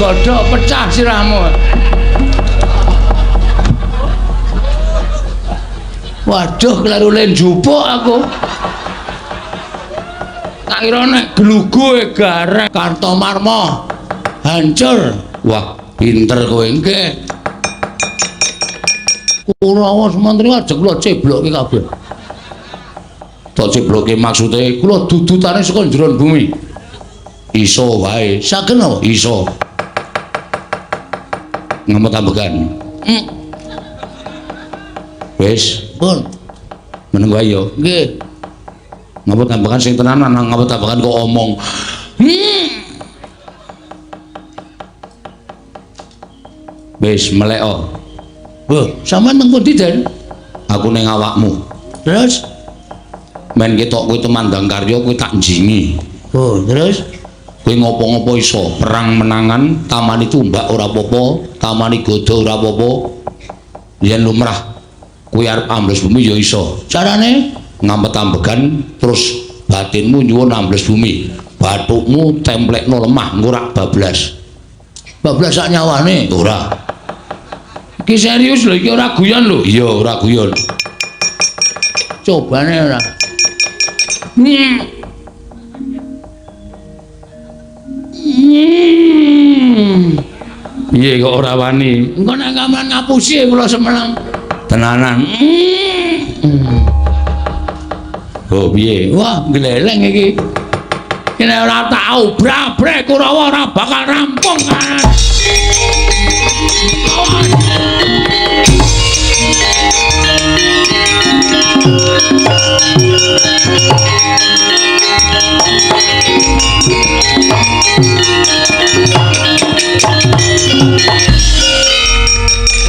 godhok pecah sirahmu. Waduh, kleru len jupuk aku. Tak kira nek glugu garek Kartomarma hancur. Wah, pinter kowe nggih. Kurawa Sumantri aja kula cebloke kabeh. Tak cebloke maksude Kula dudutane saka njero bumi. iso wae, Saken apa? iso. Ngamot ambekan. Wis, Pun. meneng wae ya. Nggih. Ngamot ambekan sing tenanan, ngamot ambekan kok omong. Wis meleko. Wah, sampean teng pundi, Den? Aku ning awakmu. Terus? Men ketok kowe temandang karya kowe tak njingi. Oh, terus? Kowe ngopo-ngopo iso, perang menangan, tamani tumbak ora apa-apa, tamani gada ora apa-apa. Yen lumrah kowe arep ambles bumi ya iso. Carane? Ngampet ambegan terus batinmu nyuwun ambles bumi. Bathukmu templekno lemah engko ora bablas. Bablas sak nyawane. Ora. Iki serius lho, iki ora guyon lho. Iya, ora guyon. Cobane ora. Piye kok ora wani? Engko nek sampean ngapusi kula semeneng. Tenanan. Oh, piye? Wah, gleleng iki. Kene ora tau brabrek Kurawa ora bakal rampung kan.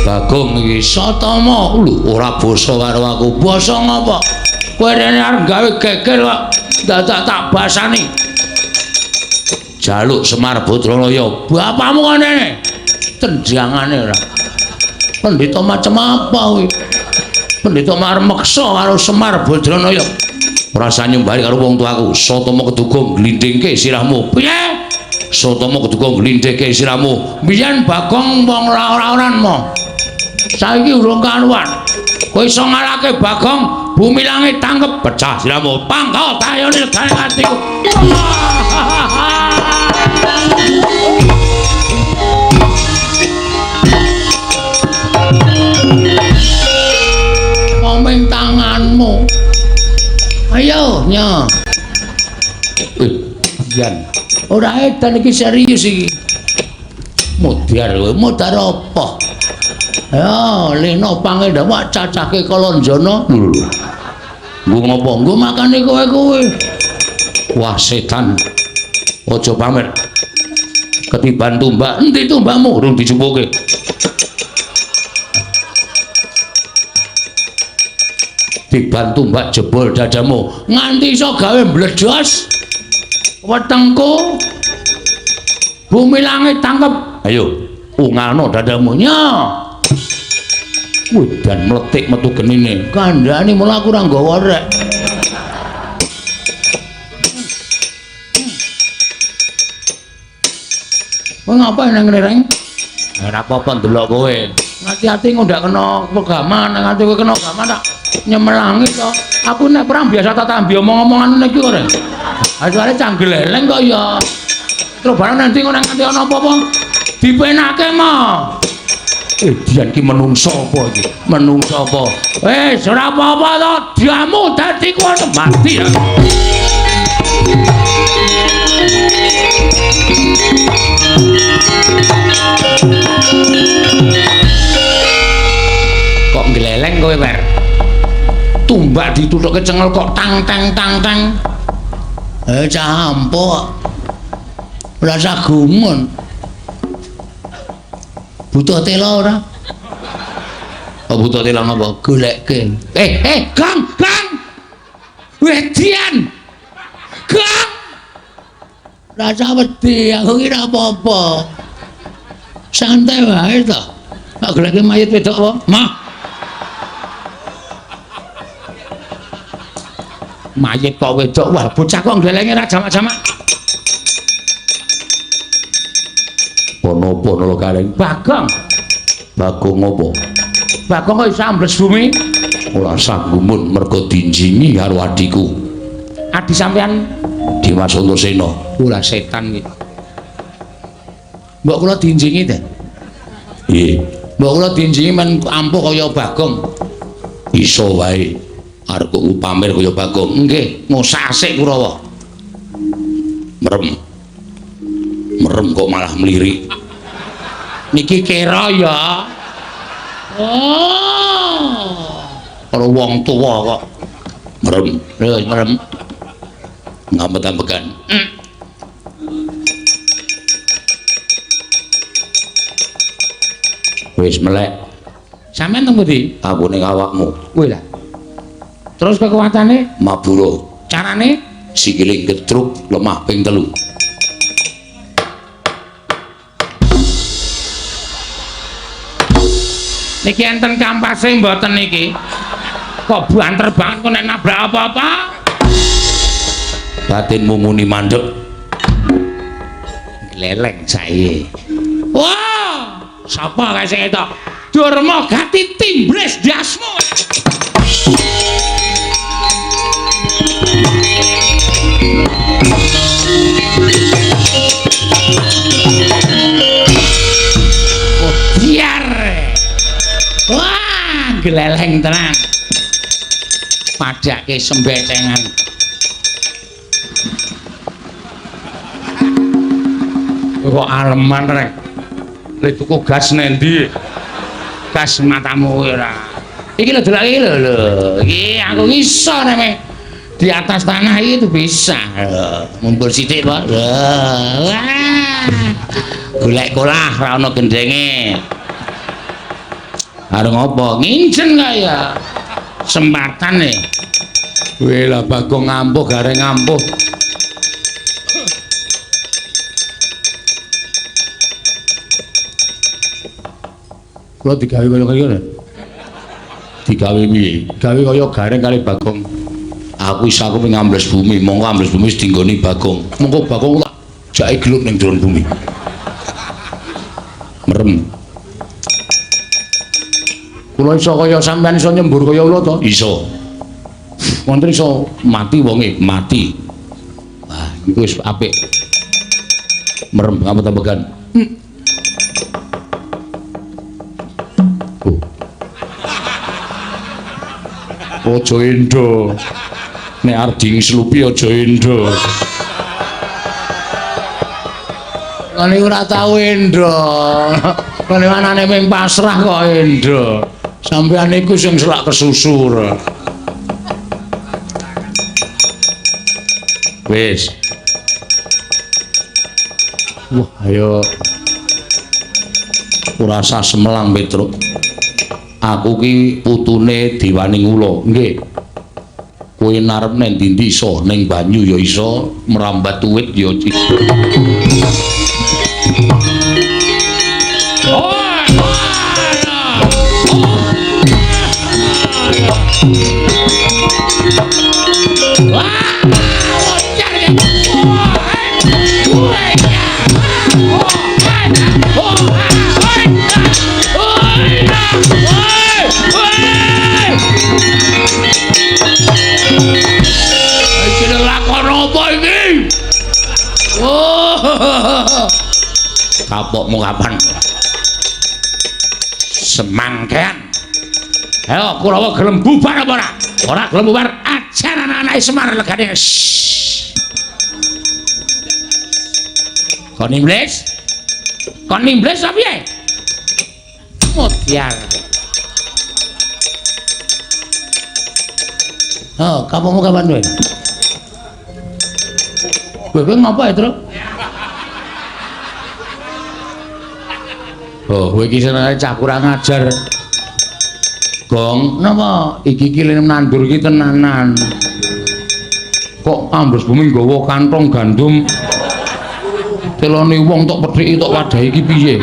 Bagong iki Satama lho ora basa karo aku. basa ngapa? Kowe rene arep gawe geger kok dadak tak basani. Jaluk Semar Badralaya. Bapakmu kok rene. Tenjangane ora. Pendhita macem apa kuwi? Pendhita marmeksa karo Semar Badralaya. Ora usah nyumbari karo wong tuaku. Satama Keduga glindhingke sirahmu. Piye? Satama Keduga glindhingke sirahmu. Biyen Bagong wong ora-oranmu. Saiki urung karuan. Kowe iso ngalahke Bagong, bumi langit tangkep Pecah sirahmu. pangkal tayone legane atiku. Komeng tanganmu. Ayo, nya. Yan. Ora edan iki serius iki. Mudhar kowe, mudhar apa? Ya, leno pangedawak cacahke Kalonjana. Nggo ngopo? Nggo makane kowe. Wah setan. Aja pamer. Ketiban tumbak, Endi tumbakmu? urung dicupuke. Tiban tumbak jebol dadamu. Nganti iso gawe mbledos. Wetengku. Bumi langit tangkep. Ayo, ungalno dadamu. Nya, Dan meletik metu genine. kandhane mula aku ora nggawa rek. Kowe ngapain nang reng? Ora apa-apa ndelok kowe. Hati-hati ngundak kena pegaman, nganti kowe kena gaman tak nyemelangi to. Aku nek perang biasa tak tambi omong-omongan iki kok rek. Asale canggleleng kok ya. Terus barang nanti ngono nganti ana apa-apa dipenake mah. Dian ki menungso apa iki? Menungso apa? Wis ora apa-apa to, diamu dadi kono mati. Kok ngleleng kowe, Wer? Tumbak ditutuke cengel kok tang tang tang tang. Cah ampo. Ora usah gumun. Butuh tela ora? Apa butuh tilang apa? Golekke. Kang. Wedian. Kang. Rasa wedi, aku kira apa-apa. Santai wae to. Tak goleki mayit wedok apa? Mah. Mayit kok wedok, wah bocah kok ngelenge ra jamak-jamak. Pono-pono lo kaleng. Bagong. Bagong apa? Bagong kok iso ambles bumi? Ora sanggumun mergo dinjingi karo adiku. Adi sampean Dimas Antasena. ora setan iki. Mbok kula dinjingi, Den. Piye? Mbok kula dinjingi men ampuh kaya Bagong. Iso wae. Arep kok pamer kaya Bagong. Nggih, ngosak asik Kurawa. Merem. Merem kok malah mlirik. Niki kira ya. Oh. Kalau wong tua kok. Merem. Terus merem. Ngamet-ambekan. Wis melek. Sampeyan teng pundi? Aku ning awakmu. Kuwi lah. Terus kekuatane? Mabura. Carane? Sikile gedruk lemah ping 3. Niki enten kampase mboten niki. Kok banter banget kok nek nabrak apa-apa? Batinmu muni mandek. Leleng sae. Wah, sapa kae sing etok? Durma Gati Timbres dasmu. Oh, biar. Wah, geleleng tenan. Padake sembecengan. Kok aleman rek. Lek tuku gas nendi? Gas matamu ora. Iki lho delok iki lho. Iki aku iso nek di atas tanah itu bisa. Ngumpul sithik, Pak. Wah. Golek kolah ra ono gendenge. Arep ngopo? Ngincen kaya. Sempatan nih. Wih lah Bagong ngampuh, gareng ngampuh. Kula digawe kaya kaya. Digawe piye? Gawe kaya gareng kali Bagong. Aku isa aku ngambles bumi, monggo ambles bumi wis dinggoni Bagong. Mengko Bagong tak Jake gelut ning ndron bumi. Merem. kula iso kaya sampean iso nyembur kaya kula to? Iso. Wonten iso mati wonge. Mati. Wah, iku wis apik. Merem ngamut-ambekan. Ojo endo. Nek arep dingslupi aja endo. Kene ora tau endo. Kene anane ping pasrah kok endo. Sampeyan iku sing selak kesusur. Wis. Wah, ayo Ora usah semelang Petruk. Aku ki putune Dewaning Ula. Nggih. Kowe narep nang ndi iso, ning banyu ya iso, merambat tuwit ya iso. Kapokmu kapan? Semangkean. Ayo Kurawa gelem bubar apa ora? Ora gelem bubar, ajar anak-anak Semar legane. Kon nimbles? Kon nimbles apa piye? Mutiar. Oh, kamu kapan kowe? Kowe ngapa ya, Truk? Oh, kowe iki senenge cah kurang ajar. Gong, napa iki kilen nandur iki tenanan. Kok ambles bumi nggawa kantong gandum. Telone wong tok pedhiki tok wadahi iki piye?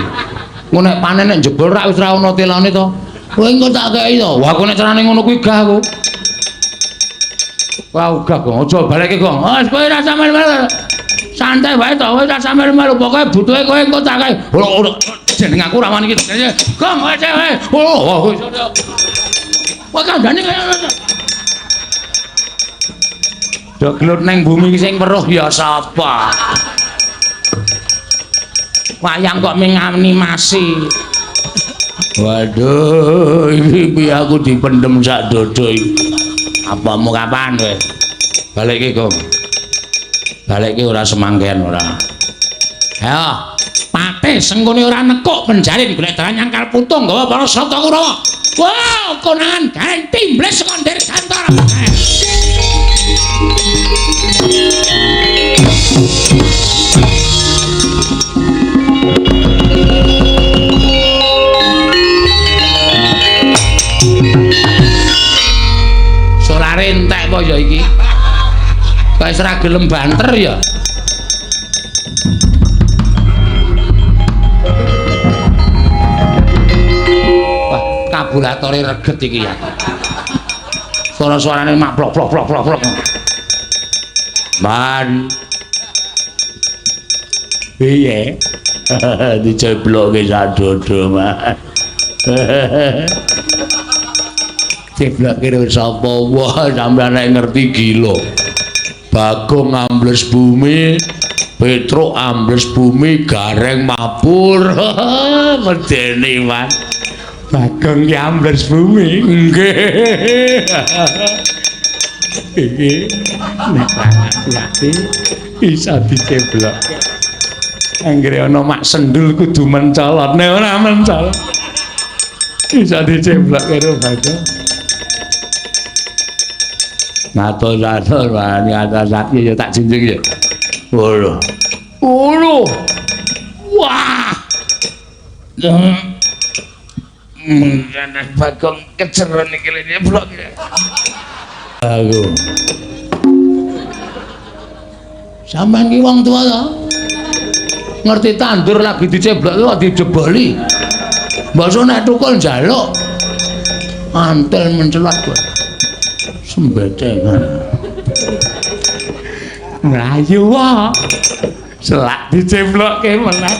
Engko nek panen nek jebol rak wis ra ono telone to. Kowe engko tak kei to. Wah, aku nek carane ngono kuwi gah aku. Wah, gah Gong, aja baleke Gong. Wes kowe ra sampe santai wae to, kowe ra sampe melu pokoke butuhe kowe engko tak kei. Jeneng aku ra wani iki. Gong, wes wae. Oh, wis. Wah, kandhane kaya ngono. Dok gelut neng bumi sing weruh ya sapa? Wayang kok menganimasi. Waduh, iki piye aku dipendem sak dodo iki. Apamu kapan kowe? Balik iki, Gong. Balik iki ora semangkean ora. Ayo, Patih sengkone ora nekuk penjalin golek dalan nyangkal putung gawa para Sata Kurawa. Wow, konangan gaen timbles kondir kantor. Solare entek apa ya iki? Kae ora gelem banter ya. Wah, kabulatore reget iki ya. Suara-suarane mak plok plok plok plok plok. Man. Piye? Dicebloke sak dodo, Man. Ceblok kira sapa wae sampeyan nek ngerti gila. Bagong ambles bumi, Petruk ambles bumi, Gareng mabur. Medeni, Man. Bagong ki ambles bumi. Nggih. Nek ati bisa diceblok. Anggere ana mak sendul kudu mencolot, nek ora mencolot bisa diceblok karo Bagong. Matur-matur wani atas ya tak junjung ya. Ngono. Ngono. Wah. Menjane Bagong keceron iki lene blok. Aku. Sampeyan ki wong tua to. Ngerti tandur lagi diceblok kok dijeboli. Mbok nek tukul njaluk. Antel mencelot kowe. Sembecengan nglayu wae selak dicemblokke meneh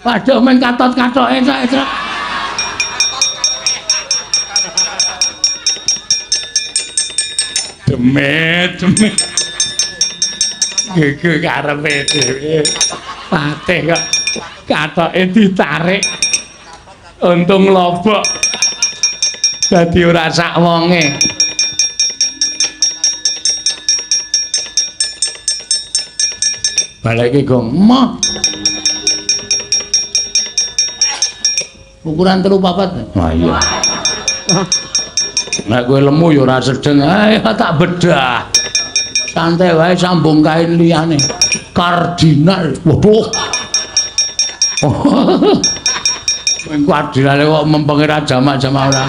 padha men katot-katoke sak demet gege karepe dhewe Patih kok katoke ditarik untung lobok dadi ora sak wonge balik iki Gong moh ukuran 3-4 wah iya nek kowe lemu ya ora sedeng ae tak bedah santai wae sambung kain liyane kardinal waduh kardinale kok mempenge ra jamak-jamak ora.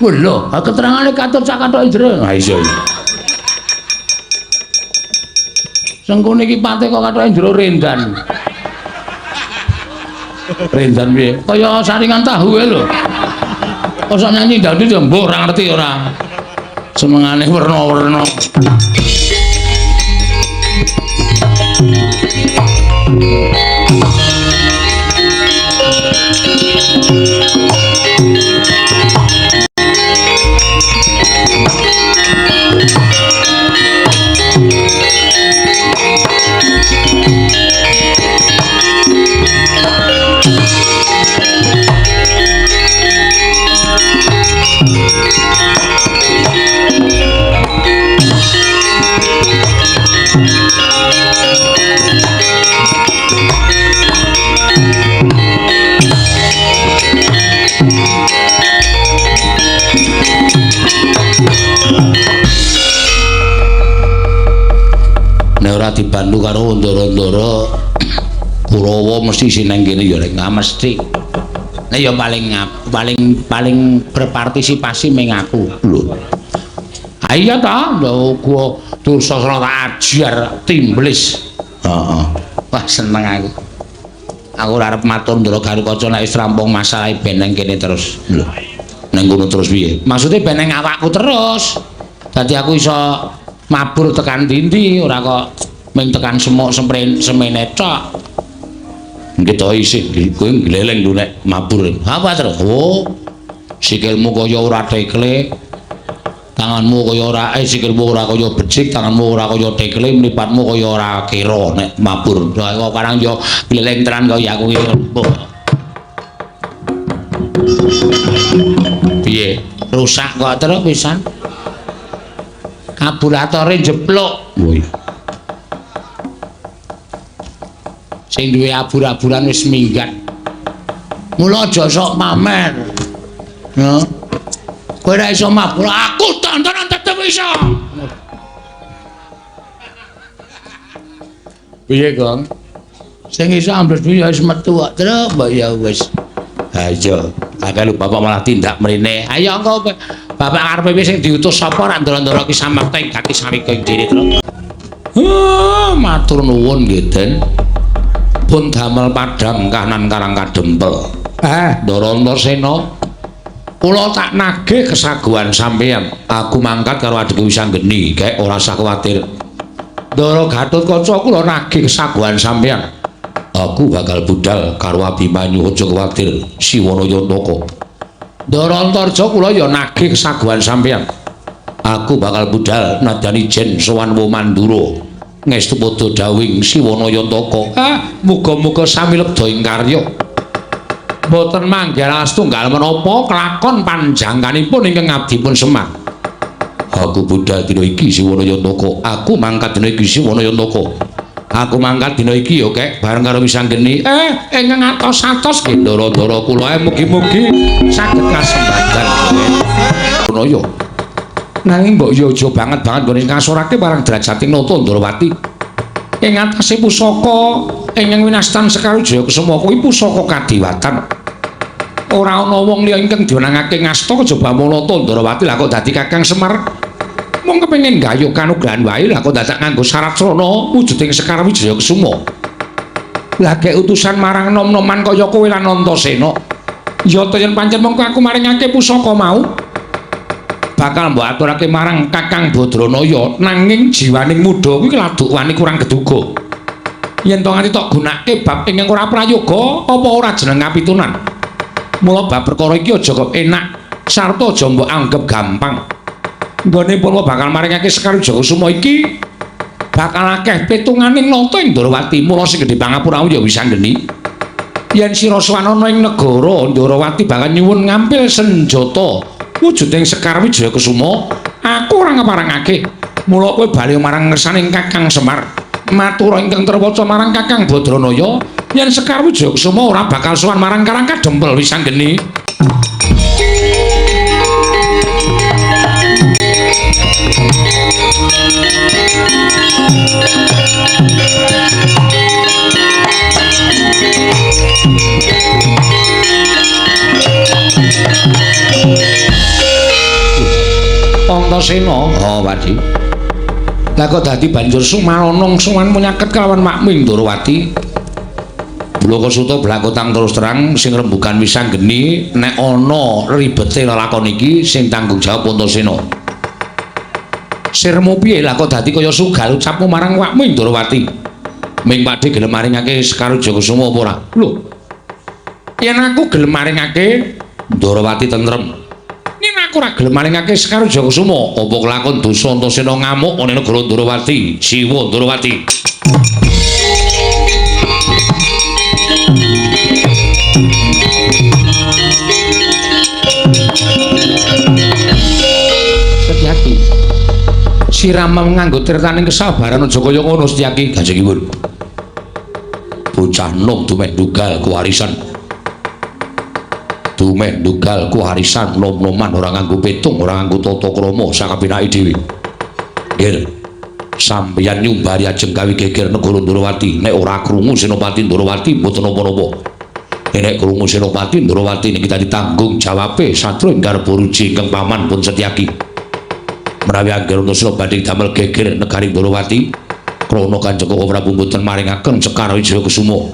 Lho, keterangane katut sak kathoke jero. Ha iya. Sengkone iki Patih kok kathoke jero rendan. Rendan piye? Kaya saringan tahu e lho. Kosok nyanyi dangdut ya mbok ora ngerti ora. Senengane werna-werna. Dibantu karo ndara-ndara Kurawa mesti sineng kene ya nek mesti. Nek ya paling berpartisipasi meng aku lho. Ha iya ta, gua Dursasana tak ajar timblis. Heeh. Wah seneng aku. Aku ora arep matur ndara Garukaca nek wis rampung masalah ben nang kene terus. Lho. Nang ngono terus piye? Maksude ben nang awakku terus. Dadi aku iso mabur tekan ndi ora kok ming tekan semuk semene tok. Nggih to isih kowe gleleng lho nek mabur. Apa terus? Oh. Sikilmu kaya ora tekle. tanganmu kaya rake, sikilmu ora kaya becik, tanganmu ora kaya tekle, mripatmu kaya ora kira nek mabur. Kok karang yo gleleng tenan kaya aku iki. Piye? Rusak kok terus pisan. Kaburatore jepluk. Woi. Sing duwe abur-aburan wis minggat. Mula aja sok pamer. Ya. Kowe ora iso mabur, aku tontonan tetep iso. Piye, Kang? Sing iso ambles piye wis metu kok terus mbok ya wis. Ha iya, akeh lho bapak malah tindak mrene. Ayo engko bapak karepe sing diutus sapa rak ndoro-ndoro ki samakta ing gati sawika ing dene terus. Matur nuwun nggih, Den. Pun damel padhang kanan karang kadempel. Ndara Antasena. Kula tak nagih kesaguhan sampeyan. Aku mangkat karo adike Wisanggeni, kek ora usah kuwatir. Ndara Gatotkaca kula nagih kesaguhan sampeyan. Aku bakal budal karo Abimanyu, aja kuwatir, Siwana Yantaka. Ndara Antarja kula ya nagih kesaguhan sampeyan. Aku bakal budal nadani jen sowan Womandura. Ngestu padha dawing Siwana Yantaka. Muga-muga sami lebda ing karya. Boten manggal setunggal menapa kelakon panjangkanipun ingkang ngabdipun Semar. Aku budal dina iki Siwana Yantaka. Aku mangkat dina iki Siwana Yantaka. Aku mangkat dina iki ya kek bareng karo Wisanggeni. Ingkang atos-atos nggih ndara-ndara kula mugi-mugi saged kasembadan. Ngono ya. Nanging mbok yo aja banget-banget nggone ngasorake marang derajating Nata Ndrawati. Ing atase pusaka ingkang winastan Sekawijaya Kusuma kuwi pusaka kadewatan. Ora ana wong liya ingkang diwenangake ngasta kejaba Nata Ndrawati lah kok dadi Kakang Semar. Mung kepengin gayuh kanugrahan wae lah kok dadak nganggo syarat srana wujuding Sekawijaya Kusuma. Lah kek utusan marang nom-noman kaya kowe lan Antasena. Ya to yen pancen mengko aku maringake pusaka mau. Bakal mbok aturake marang Kakang Badranaya nanging jiwaning muda kuwi laduk wani kurang geduga. Yen to nganti tok gunake bab ingkang ora prayoga apa ora jeneng kapitunan. Mula bab perkara iki aja kok enak sarta aja mbok anggap gampang. Nggone pun bakal maringake Sekawijaya Kusuma iki bakal akeh pitunganing Nata ing Ndrawati. Mula sing gedhe pangapura ya Wisanggeni. Yen sira swanana ing negara Ndrawati bakal nyuwun ngampil senjata wujuding Sekawijaya Kusuma, aku ora ngeparengake. Mula kowe bali marang ngersaning Kakang Semar. Matura ingkang terwaca marang Kakang Badranaya yen Sekawijaya Kusuma ora bakal sowan marang Karang Kadempel Wisanggeni. Antasena, Wadi. Lah kok dadi banjur sumaronong sowan menyaket kelawan Makming Ndrawati. Blokasuta blakotang terus terang sing rembugan Wisanggeni nek ana ribete lelakon iki sing tanggung jawab Antasena. Sirmu piye lah kok dadi kaya sugal ucapmu marang Makming Ndrawati? Ming padhe gelem maringake Sekawijaya Kusuma apa ora? Lho. Yen aku gelem maringake Ndrawati tentrem. Yen aku ora gelem maringake Sekawijaya Kusuma, apa kelakon dosa Antasena ngamuk ana negara Ndrawati, Siwa Ndrawati. Setyaki. Sirama nganggo tirtaning kesabaran aja kaya ngono Setyaki, Kanjeng Iwun. Bocah nom dumeh dugal kuwarisan. Dumeh dugal kuwarisan nom-noman ora nganggo petung, ora nganggo tata krama sakapinake dhewe. Nggih. Sampeyan nyumbari ajeng gawe geger negara Ndrawati. Nek ora krungu Senopati Ndrawati mboten napa-napa. Nek krungu Senopati Ndrawati niki dadi tanggung jawabe satru ing garep Ruji ingkang paman pun Setyaki. Menawi angger Antasena badhe damel geger negari Ndrawati, krana Kanjeng Prabu mboten maringaken Sekawijaya Kusuma.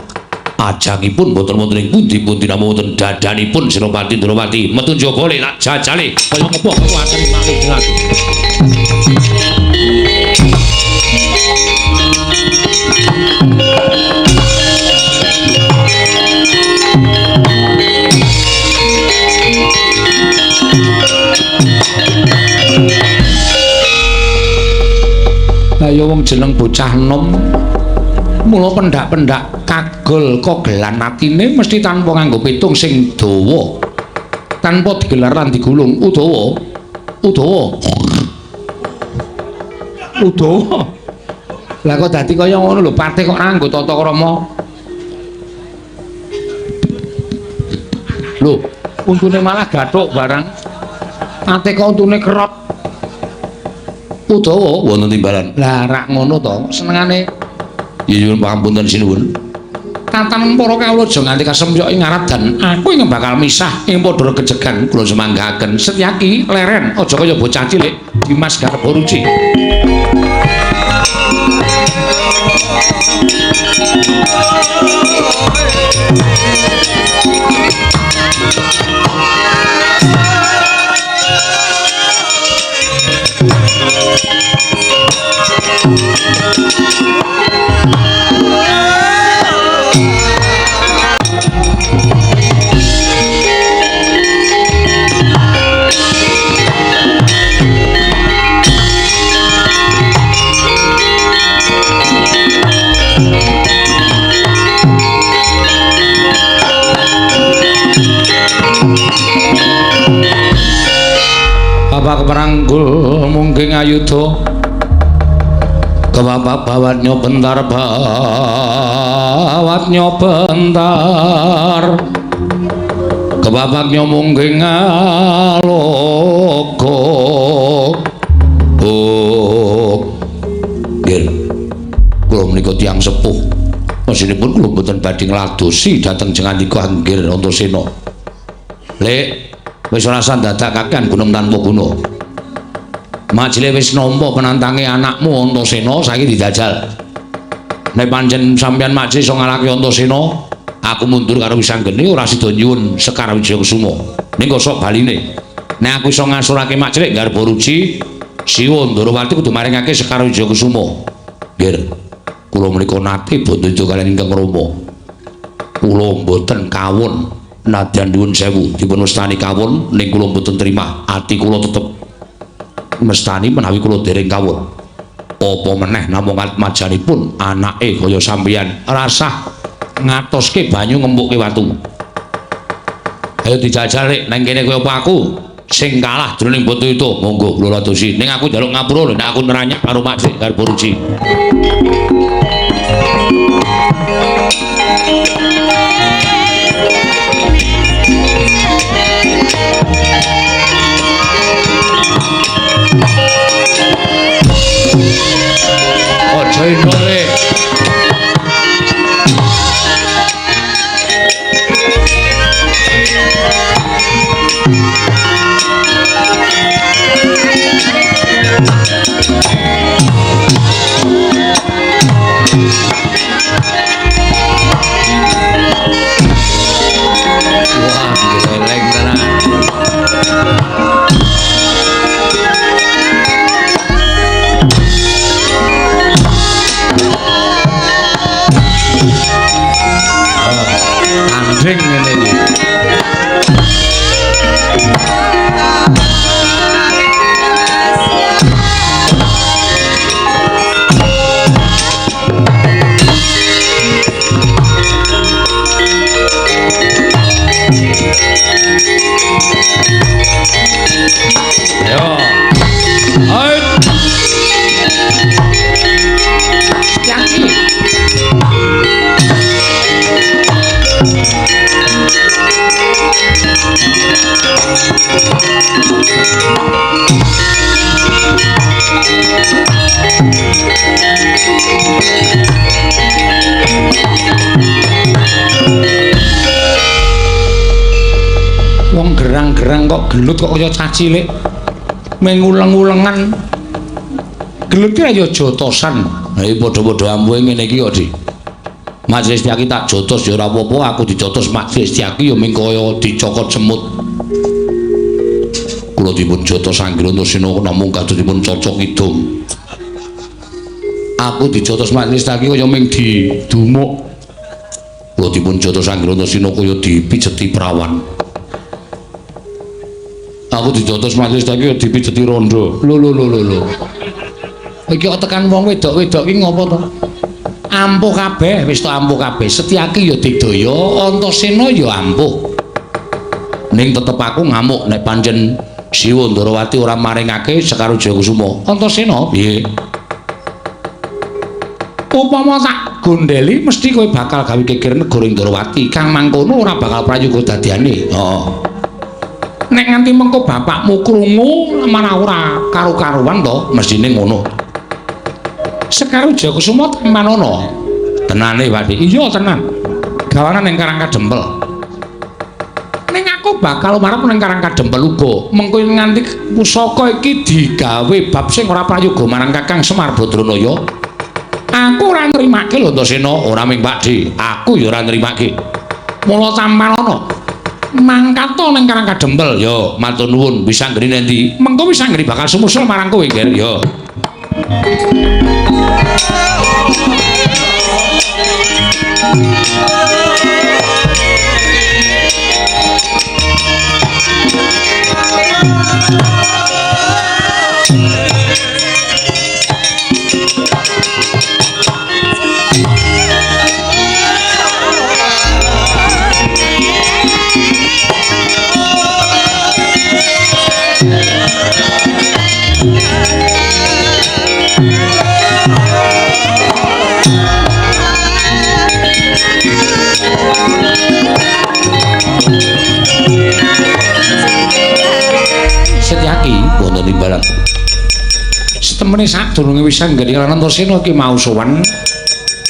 Ajangipun mboten wonten ing pundi-pundi namung wonten dadanipun Senopati Ndrawati. Metu njaba le tak jajale kaya ngopo kekuatan malih dengar. kaya wong jeneng bocah nom. Mula pendak-pendak kagol kogelan atine mesti tanpa nganggo pitung sing dawa. Tanpa digelar lan digulung Udawa. Lah kok dadi kaya ngono lho Patih kok nganggo tata krama. Lho, untune malah gathuk barang. Ate kok untune kerot. Udawa wonten timbalan. Lah rak ngono to, senengane ya nyuwun pangapunten sinuwun. Tatanen para kawula aja nganti kasempyok ing ngarep dan aku ing bakal misah ing padha kejegan kula semanggaken Setyaki leren aja kaya bocah cilik Dimas Garbaruci. Bapak keperanggul mungking ayuda kebapak bawatnya bentar kebabaknya mungking aloko nggih kula menika tiyang sepuh masinipun kula mboten badhe ngladosi dhateng jengandika Anggir Antasena. Lek wis ora sandadakaken gunung tanpa guna. Majile wis nampa penantange anakmu Antasena saiki didajal. Nek pancen sampeyan majlis iso ngalahke Antasena, aku mundur karo Wisanggeni ora sida nyuwun Sekar Wijayakusuma. Ning kok sok baline. Nek aku iso ngasurake majlis Garbaruci, Siwa Ndarawati kudu maringake Sekar Wijayakusuma. Nggih. Kula menika nate boten kaliyan ingkang Rama. Kula mboten kawon nadyan nyuwun sewu dipun mestani kawon ning kula mboten trima. Ati kula tetep mestani menawi kula dereng kawon. Apa meneh namung atmajanipun anake kaya sampeyan rasah ngatoske banyu ngembukke watu. Ayo dijajal rek nang kene kaya apa aku sing kalah jroning boto itu monggo kula ladosi. Ning aku njaluk ngapura lho nek aku neranyak karo Majlis Garbaruci. Ojo indole. Wah, geleng tenan. Anjing ngene iki. Yo. Hai. Setyaki. Wong gerang-gerang kok gelut kok kaya cacilik menguleng-ulengan gelut ki ya jotosan. Ha iki padha-padha ampuhe ngene iki kok Dik. Majlis Setyaki tak jotos ya ora apa-apa, aku dijotos Majlis Setyaki ya ming kaya dicokot semut. Kula dipun jotos Anggir Antasena namung kadosipun cocok idung. Aku dijotos Majlis Setyaki kaya ming didumuk. Kula dipun jotos Anggir Antasena kaya dipijeti prawan. Aku dijotos Majlis Setyaki dipijeti rondo. Lho. Iki kok tekan wong wedok-wedok ki ngopo to? Ampuh kabeh, wis to ampuh kabeh. Setyaki ya digdaya, Antasena ya ampuh. Ning tetep aku ngamuk nek pancen Siwa Ndarawati ora maringake Sekar Jayakusuma. Antasena piye? Upama tak gondeli mesti kowe bakal gawe kekir negara Ndarawati. Kang mangkono ora bakal prayoga dadiane. Heeh. Nek nganti mengko bapakmu krungu malah ora karo-karuan to, mestine ngono. Sekar Jayakusuma temanono. Tenane, Pakde. Iya tenan. Gawanan ning Karang Kadempel. Ning aku bakal marep ning Karang Kadempel uga. Mengko nganti pusaka iki digawe bab sing ora prayoga marang Kakang Semar Badranaya. Aku ora nrimake lho Antasena, ora ming Pakde. Aku ya ora nrimake. Mula tamanono. Mangkat to ning Karang Kadempel. Ya, matur nuwun. Wis anggere endi? Mengko wis anggere bakal sumusul marang kowe, Ger. Ya. Setyaki wonten timbalan. Setemene sadurunge wis anggere lan Antasena ki mau sowan.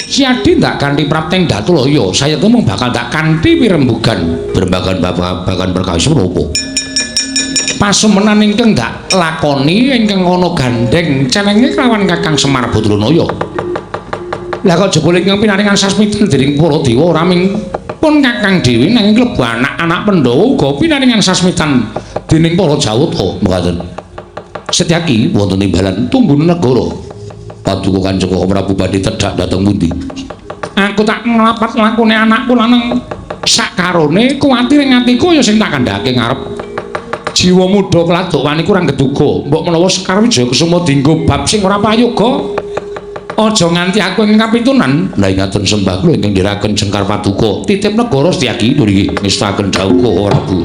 Siadi ndak kanthi prapteng Datulaya, saya temung bakal ndak kanthi pirembugan babagan perkawis menapa. Pasumenan ingkang ndak lakoni ingkang ana gandeng cenenge kelawan Kakang Semar Badranaya. Lah kok jebul ingkang pinaringan sasmita dening para dewa ora ming pun Kakang dhewe nanging klebu anak-anak Pandhawa uga pinaringan sasmitan dening para Jawata mekaten. Setyaki wonten timbalan tumbun negara. Paduka Kanjeng Prabu badhe tedhak dhateng pundi? Aku tak nglapat lakune anakku lanang sakarone kuwatir ing atiku ya sing tak kandhake ngarep. Jiwa muda peladuk wani kurang geduga, mbok menawa Sekar Jayakusuma dienggo bab sing ora prayoga. Aja nganti aku ing kapitunan. Lah ngaten sembah kula ingkang ndherekaken Jengkar Paduka. Titip negara Setyaki nggih ngestaken dawuh Prabu.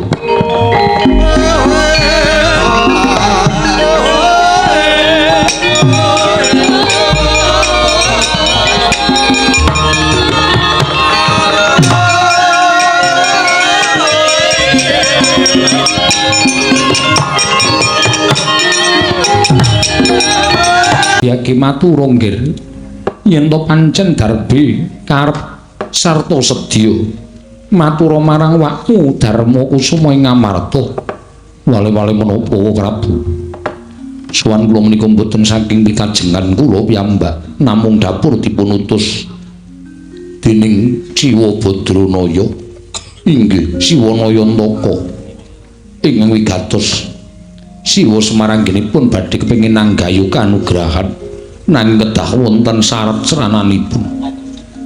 Yaki matura nggih yen to pancen darbe karep sarta sedya matura marang wakmu Darma Kusuma ing Ngamarta wale-wale menapa Prabu sowan kula menika mboten saking pikajengan kula piyambak namung dapur dipun utus dening Siwa Badranaya inggih Siwanaya Ntaka ingkang wigatos Siwa Semaranggenipun badhe kepengin nanggayu kanugrahan nanging kedah wonten syarat serananipun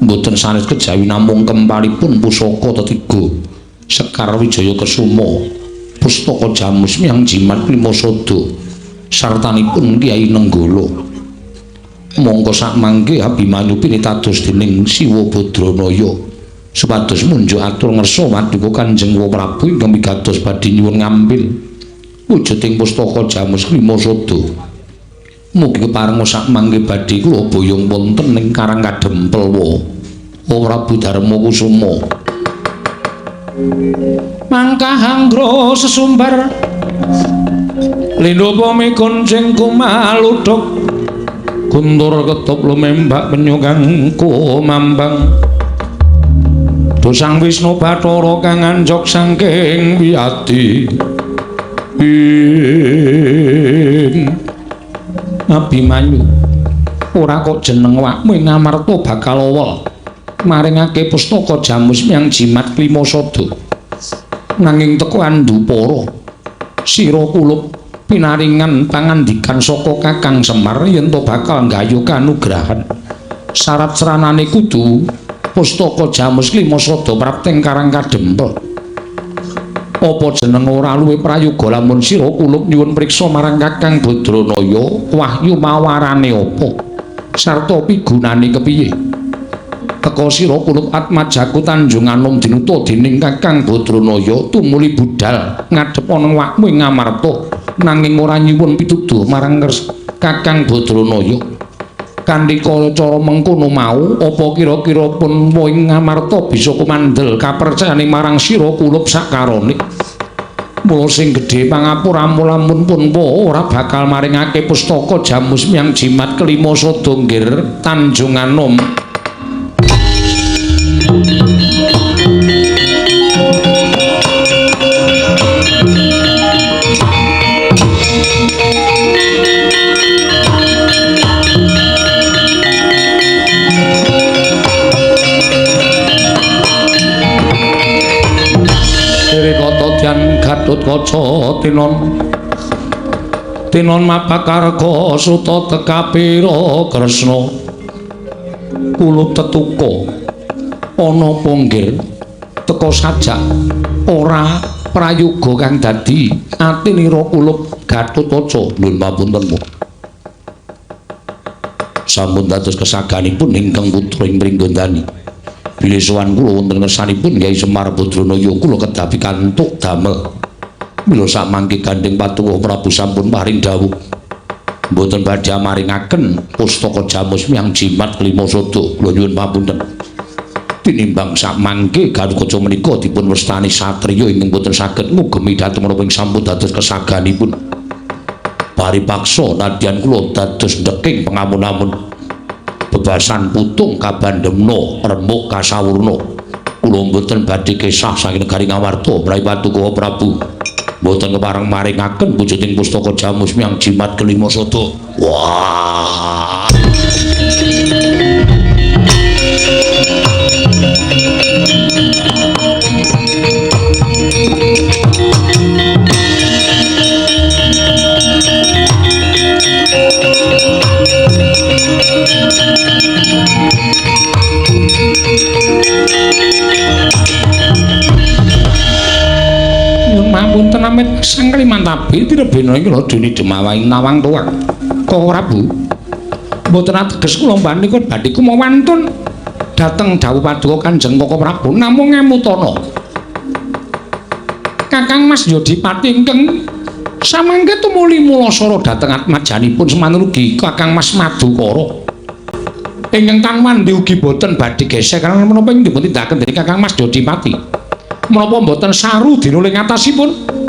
mboten sanes kejawi namung kempalipun pusaka tetiga Sekar Wijaya Kesuma pustaka Jamus Miang Jimat Limasada sartanipun Kyai Nenggala mongko sakmangke Abimanyu pinitados dening Siwa Badranaya supados munjuk atur ngersa Paduka Kanjeng Prabu ingkang wigatos badhe nyuwun ngambil wujuding pustaka Jamus Limasada. Mugi keparenga sakmangke badhe kula boyong wonten ing Karang Kadempel wa Prabu Darma Kusuma. Mangkahanggro sesumbar Lindha pami gonceng kumaludhuk guntur ketop lumembak penyu kang kumambang Dosang Wisnu Bathara kang anjok saking wiyadi Abimanyu ora kok jeneng wakmu ing Ngamarta bakal awol maringake pustaka Jamus Miang Jimat Limasada nanging teko Andupara sira kulup pinaringan pangandikan saka Kakang Semar yen to bakal nggayu kanugrahan syarat seranane kudu pustaka Jamus Limasada prapteng Karang Kadempel Apa jeneng ora luwih prayoga lamun sira kulup nyuwun priksa marang Kakang Badranaya wahyu mawarane apa sarta pigunane kepiye? Teka sira kulup Atmajaku Tanjung Anom dinuta dening Kakang Badranaya tumuli budal ngadhep ana wakmu ing Ngamarta nanging ora nyuwun pituduh marang Kakang Badranaya. Kanthi cara mengkono mau apa kira-kira pun ing Ngamarta bisa kumandhel kapercayane marang sira kulup sakarone. Mula sing gedhe pangapura lamun pun ora bakal maringake pustaka Jamus Miang Jimat kelima Sadonggir Tanjung Anom. Gatut Kaca tinon mapakarga suta tekapira Kresna kulup tetuka ana ponggir teka sajak ora prayoga kang dadi atinira kulup Gatut Kaca nuwun pamunten sampun dados kesaganipun ingkang putra ing Pringgondani bilih sowan kula wonten ngersanipun Kyai Semar Badranaya kula kedapi kantuk damel mila samangke Gandeng Patuwa Prabu sampun paring dawuh mboten badhe maringaken pustaka Jamus Miang Jimat kelima Sada kula nyuwun pamunten tinimbang samangke Gatotkaca menika dipun wastani satriya ingkang boten saged ngugemi dhateng menapa ing sampun dados kesaganipun paripaksa nadyan kula dados ndeking pangamun-amun bebasan putung kabandemna remuk kasawurna kula mboten badhe kesah saking negari Ngamarta Prai Patuwa Prabu mboten kepareng maringaken wujuding pustaka Jamus Miang Jimat kelima Sada. Wah Mapunten amit sang Klimantabi direbena ing Radeni Demawaing Nawang Tuwak Koko Prabu mboten ateges kula panika badhe kumawantun dhateng dawuh paduka Kanjeng Koko Prabu namung ngemutana Kakang Mas Yodipati ingkang samangke tumuli mulasara dhateng atmajanipun semanugi Kakang Mas Madukara ingkang tanwandi ugi boten badhe gesek karena menapa ing dipun tindakaken dening Kakang Mas Yodipati menapa mboten saru dinuling atasipun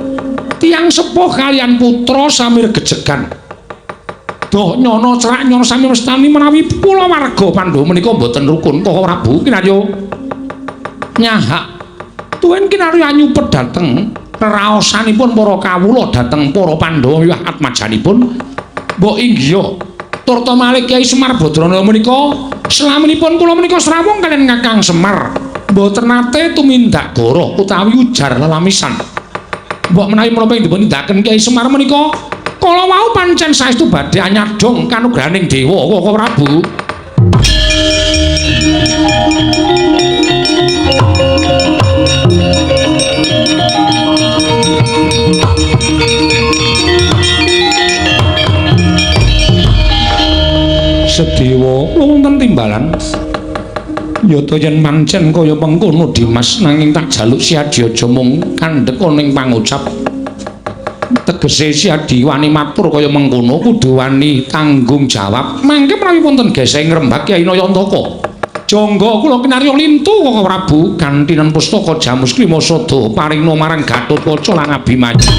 tiyang sepuh kalian putra samir gejegan doh nyono cerak nyono sami mestani menawi kula warga Pandhawa menika mboten rukun Koko Prabu kinarya nyahak tuwin kinarya nyupet dhateng reraosanipun para kawula dhateng para Pandhawa miwah atmajanipun mbok inggih turta malih Kyai Semar Badranaya menika salaminipun kula menika srawung kalian Kakang Semar mboten nate tumindak goro utawi ujar lelamisan. Mbok menawi menapa ing dipun tindakaken Kyai Semar menika kala wau pancen saestu badhe anyadong kanugrahaning dewa Koko Prabu. Sedewa wonten timbalan Yata yen pancen kaya mengkono Dimas nanging tak jaluk Siadi aja mung kandhek ning pangucap. Tegese Siadi wani matur kaya mengkono kudu wani tanggung jawab. Mangke menawi wonten geseng ngrembak Kyai Nayantaka. Jangga kula kinarya lintu Koko Prabu gantinan pustaka Jamus Klima Sada paringna marang Gatotkaca lan Abimanyu.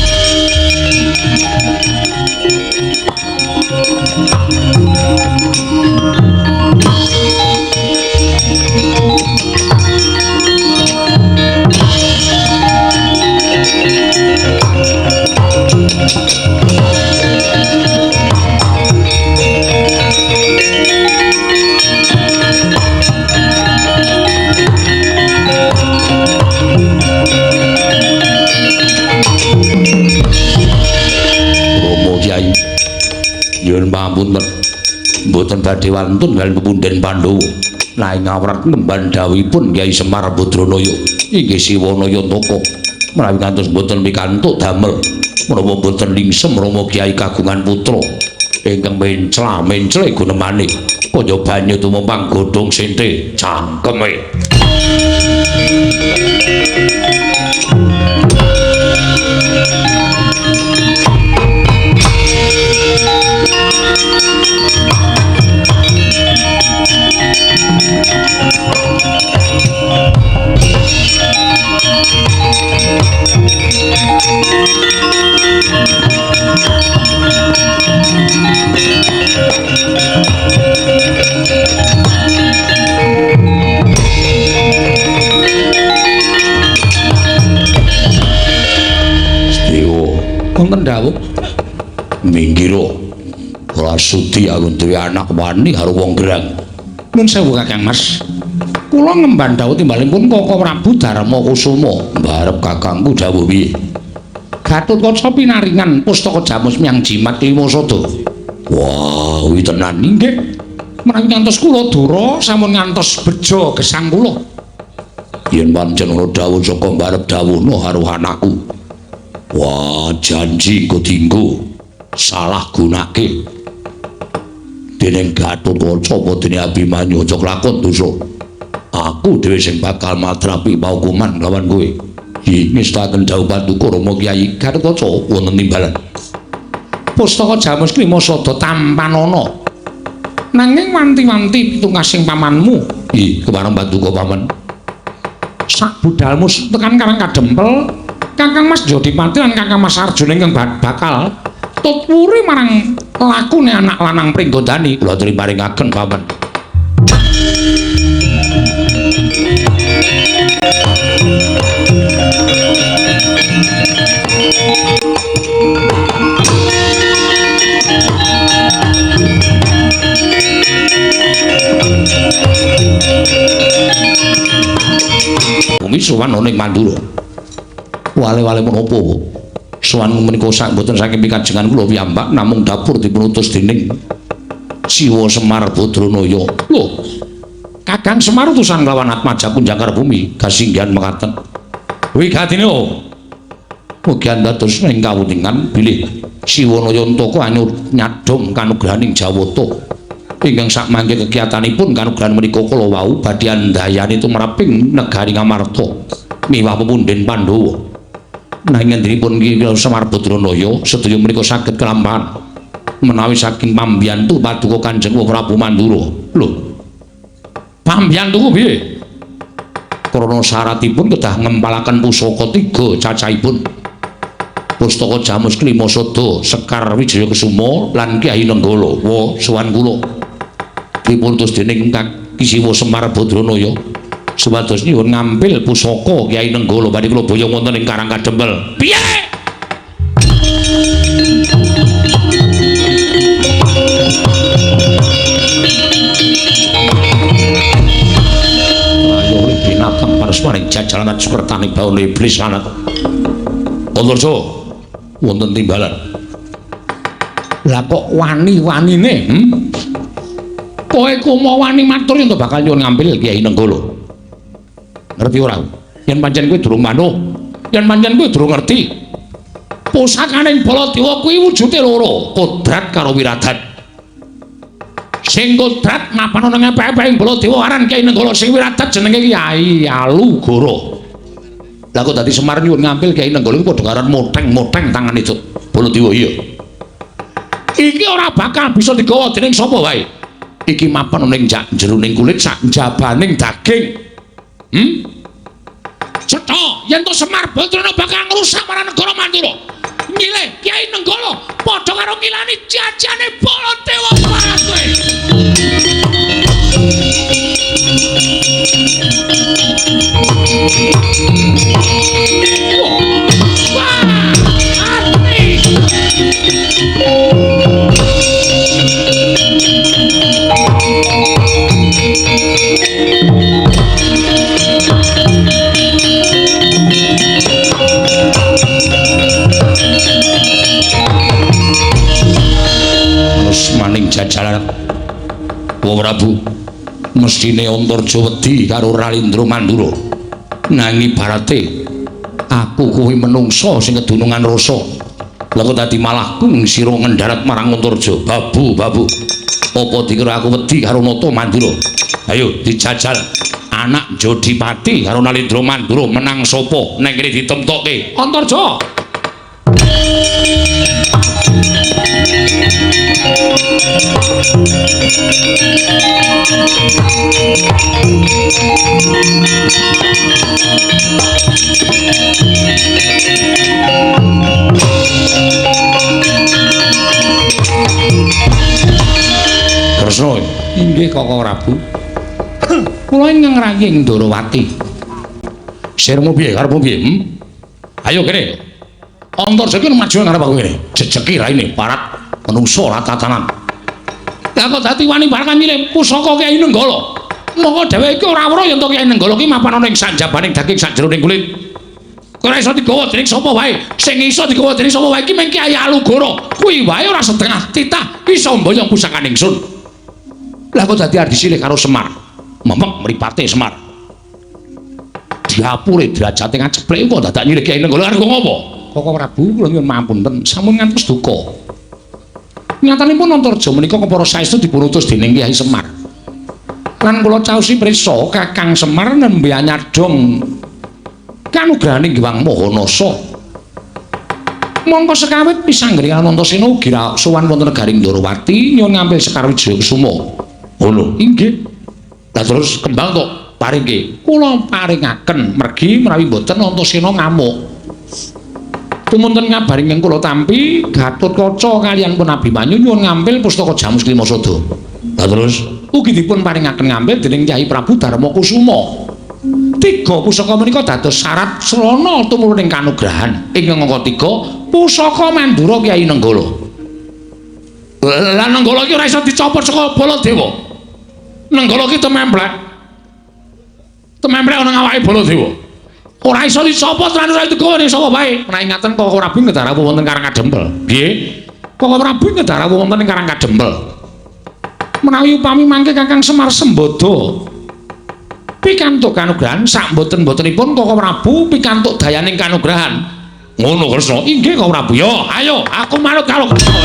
Nyuwun pamunten mboten badhe wantun kaliyan pepunden Pandhawa nanging ngawrat nemban dawuhipun Kyai Semar Badranaya inggih Siwa Nayantaka menawi ngantos boten pikantuk damel menapa boten lingsem Rama Kyai kagungan putra ingkang mencla-mencle gunemane kaya banyu tumempang godhong sente cangkeme. Wonten dawuh minggira ora sudi aku duwe anak wani karo wong gerang. Nun sewu Kakang Mas. Kula ngemban dawuh timbalipun Kaka Prabu Darma Kusuma mbarep kakangku dawuh piye. Gatotkaca pinaringan pustaka Jamus Myang Jimat Limasada. Wah, kuwi tenan nggih. Menawi ngantos kula dura sampun ngantos beja gesang kula. Yen pancen ana dawuh saka mbarep dawuhna karo anakku. Wah, janji kok dinggo salah gunake dening Gatotkaca apa dene Abimanyu aja lakon dosa. Aku dhewe sing bakal matrapi paukuman lawan kowe. Iki ngestaken dawuh Paduka Rama Kyai Gatotkaca wonten timbalan. Pustaka Jamus Limasada tampanana. Nanging wanti-wanti pitungkasing pamanmu. Ih, kemareng Paduka Paman. Sak budalmu tekan Karang Kadempel Kakang Mas Jodipati lan Kakang Mas Arjuna ingkang bakal tutwuri marang lakune anak lanang Pringgondani kula aturi paringaken Paman. Bumi sowan ning Mandura. Wale-wale menapa? Sowan menika sak boten saking pikajengan kula piyambak namung dapur dipunutus dening Siwa Semar Badranaya. Lho, Kakang Semar utusan lawan Atmaja Kunjangkar Bumi kasinggihan mekaten. Wigatine mugi dados ing kawuningan bilih Siwa Nayantaka anyur nyadhong kanugrahaning Jawata. Ingkang sak mangke kegiatanipun kanugrahan menika kala wau badhe andayani tumraping negari Ngamarta miwah pepundhen Pandhawa. Nanging ngendinipun Ki Semar Badranaya sedaya menika saged kelampahan menawi saking pambiyantu Paduka Kanjeng Prabu Mandura. Lho, pambiyantuku piye? Krana syaratipun kedah ngempalaken pusaka 3 cacahipun. Pustaka Jamus Limasada Sekar Wijaya Kesuma lan Kyai Nenggala. Wa sowan kula dipuntus dening Ki Siwa Semar Badranaya. Supados nyuwun ngambil pusaka Kyai Nenggala badhe kula boyong wonten ing Karang Kadempel. Piye? Ayo binatang pares maring jajalan sukertani baune iblis lanat. Kontursa wonten timbalan. Lah kok wani-wanine? Kowe kumo wani matur yen bakal nyuwun ngambil Kyai Nenggala. Ngerti ora? Yen pancen kowe durung manuk, yen pancen kowe durung ngerti. Pusakaning Baladewa kuwi wujude loro, kodrat karo wiradan. Sing kodrat mapan nang epek-epek Baladewa aran Kyai Nenggala, sing wiradan jenenge Kyai Alugara. Lah kok dadi Semar nyuwun ngambil Kyai Nenggala padha karo moteng-moteng tangan itu Baladewa iya. Iki ora bakal bisa digawa dening sapa wae. Iki mapan ning jeroning kulit sak jabaning daging. Cetha yen to Semar Badrana bakal ngrusak marang negara Mandura. Milih Kyai Nenggala padha karo ngilani jajane Baladewa Pati. Maning jajalan Wa Prabu mestine Antarja wedi karo Ralindra Mandura nanging ibarate Aku kuwi menungso sing kedunungan rasa. Lah kok dadi malah kung sira ngendarat marang Antarja. Babu. Apa dikira aku wedi karo Nata Mandura? Ayo dijajal. Anak Jodipati karo Nalendra Mandura menang sapa ning kene ditemtokke. Antarja. Kresna, inggih Kakang Prabu. Kula ingkang ngraying Ndarawati. Sirmu piye karepmu piye? Ayo kene. Antarja iki maju ngarep aku kene. Jejeki raine parat menungso ora tatanan. Lah kok dadi wani barang nyilih pusaka Kyai Nenggala. Monggo dheweke iki ora weruh yen to Kyai Nenggala iki mapan ana ing sanjabaning daging sajroning kulit. Ora iso digawa dening sapa wae. Sing iso digawa dening sapa wae iki mung Kyai Alugara. Kuwi wae ora setengah titah iso mboyong pusakaning ingsun. Lah kok dadi arep disilih karo Semar. Memek mripate Semar. Diapure derajate ngaceplek kok dadak nyilih Kyai Nenggala karo ngopo? Kakang Prabu kula nyuwun mapunten sampun ngantos duka. Nyatanipun Antarja menika kepara saestu dipun utus dening Kyai Semar. Lan kula caosi prisa Kakang Semar nembe anyadong kanugrahaning Hyang Mahanasa. Mongko sekawit pisanggringan Antasena ugi sowan wonten negaring Ndarawati nyuwun ngambil Sekar Wijaya Kusuma. Oh lho, inggih. Lah terus kembang kok paringke. Kula paringaken mergi menawi boten Antasena ngamuk. Tumunten ngabaring ing kula tampi Gatotkaca kaliyan pun Abimanyu nyuwun ngambil pustaka Jamus Klimasada. Lah terus ugi dipun paringaken ngambil dening Kyai Prabu Darmakusuma. Tiga pusaka menika dados syarat srana tumurun ing kanugrahan. Ing angka 3 pusaka Mandura Kyai Nenggala. Lah Nenggala iki ora iso dicopot saka Baladewa. Nenggala iki tememplek. Tememplek ana ngawake Baladewa. Ora iso dicopot lan ora digawa ning sapa wae. Menawi ngaten Kakang Prabu ngedharawuh wonten Karang Kadempel. Nggih. Kakang Prabu ngedharawuh wonten ing Karang Kadempel. Menawi upami mangke Kakang Semar Sembada pikantuk kanugrahan sak mboten-mbotenipun Kakang Prabu pikantuk dayaning kanugrahan. Ngono Kresna. Inggih Kakang Prabu. Yo, ayo aku manut karo Kresna.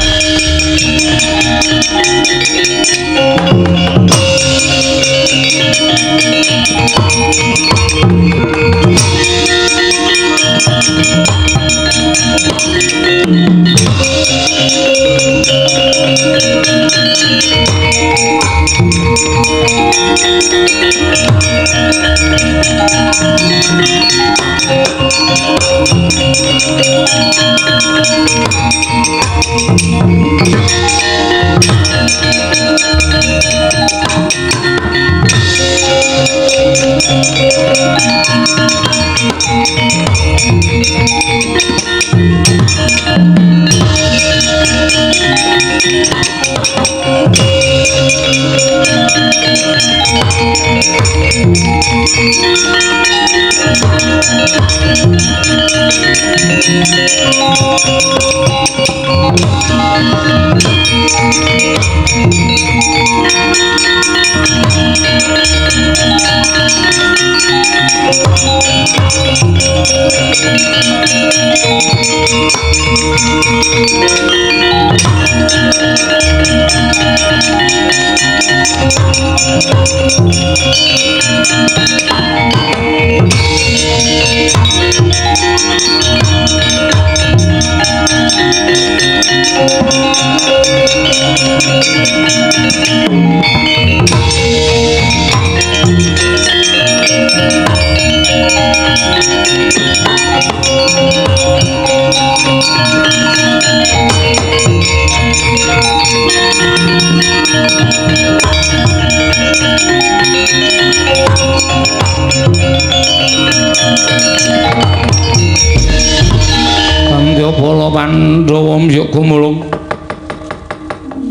Bala Pandhawa mbyuk gumulung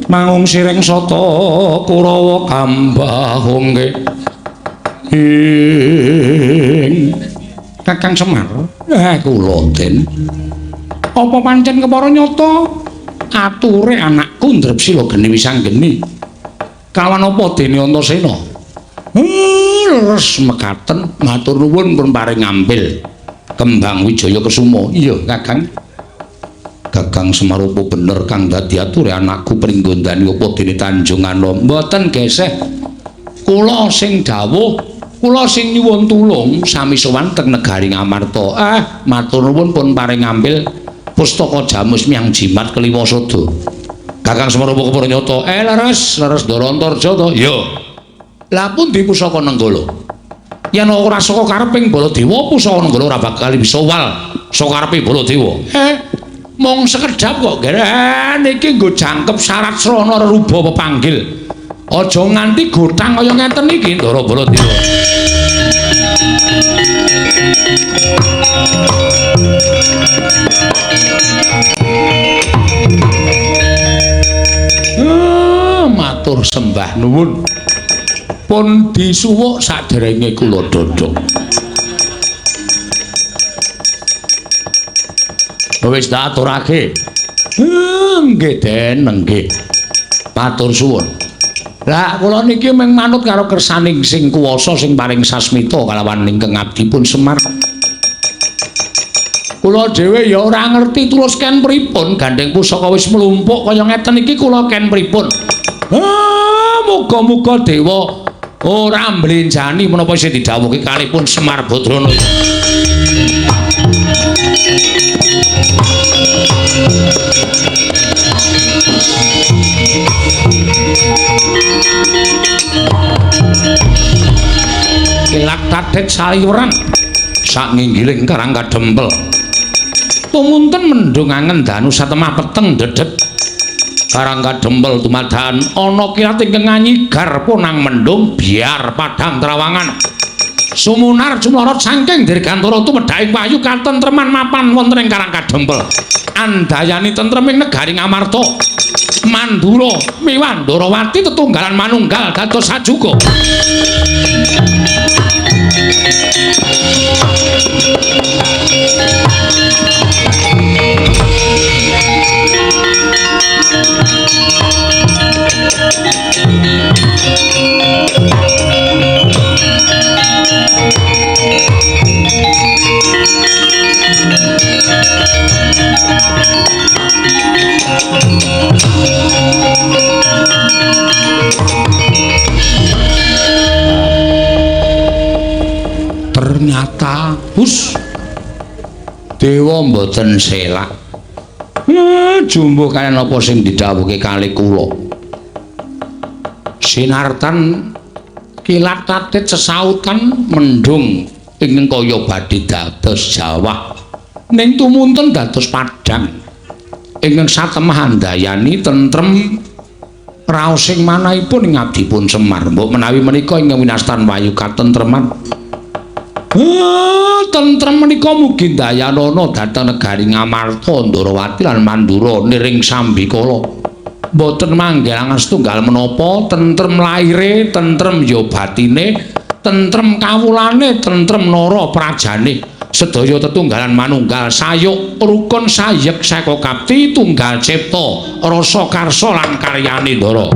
mangung sireng sata Kurawa kambahungke ing Kakang Semar. Kula Den apa pancen kepara nyata ature anakku Ndrepsila Geni Wisanggeni kawan apa dene Antasena leres mekaten matur nuwun pun paring ngambil Kembang Wijaya Kesuma. Iya, Kakang. Kakang Semarupa bener kang dadi ature anakku Pringgondani apa dene Tanjungana. Mboten geseh. Kula sing dawuh, kula sing nyuwun tulung sami sowan teng negari Ngamarta. Matur nuwun pun paring ngambil pustaka Jamus Miang Jimat Kliwasada. Kakang Semarupa Kepranyata. Leres Darantarja to? Ya. Lah pun di pusaka Nenggala. Yen ora saka kareping Baladewa, pusaka Nenggala ora bakal bisa wal saka karepe Baladewa. Mong sekedap kok niki nggo jangkep syarat srana reruba pepanggil. Aja nganti gotang kaya ngeten iki Ndara Baladewa. Matur sembah nuwun. Pun disuwuk saderenge kula dodong. Wis tak aturake. Nggih Den, nggih. Matur suwun. Lah kula niki mung manut karo kersaning sing kuwasa sing paring sasmita kalawan ingkang abdipun Semar. Kula dhewe ya ora ngerti terus ken pripun gandeng pusaka wis mlumpuk kaya ngeten iki kula ken pripun. Muga-muga dewa ora mblenjani menapa sing didhawuhke kalipun Semar Badrana. Kilak tadet saliweran sak nginggiling karang kadempel. Tumunten mendung angen danu satemah peteng dedet. Karang kadempel dumadakan ana kilat ingkang nganyigar punang mendung biar padang trawangan. Sumunar jumlorot saking dirgantara tumedhaing wayu katentreman mapan wonten ing karang kadempel. Andayani tentrem ing negari Ngamarta. Mandura miwah Ndarawati tetunggalan manunggal dados sajuga. Ternyata dewa mboten selak. Jumbuh kalian apa sing didhawuhke kalih kula. Sinartan kilat tatit sesautan mendung ingkang kaya badhe dados jawah ning tumunten dados padang ingkang satemah andayani tentrem raosing manahipun ing abdipun Semar. Mbok menawi menika ingkang winastan wayu katentreman. Tentrem menika mugi dayanana dhateng negari Ngamarta Ndarawati lan Mandura niring sambikala. Mboten manggilangan setunggal menapa tentrem laire, tentrem ya batine, tentrem kawulane, tentrem nara prajane. Sedaya tetunggalan manunggal sayuk rukun sayek saka kapti tunggal cipta rasa karsa lan karyane Ndara.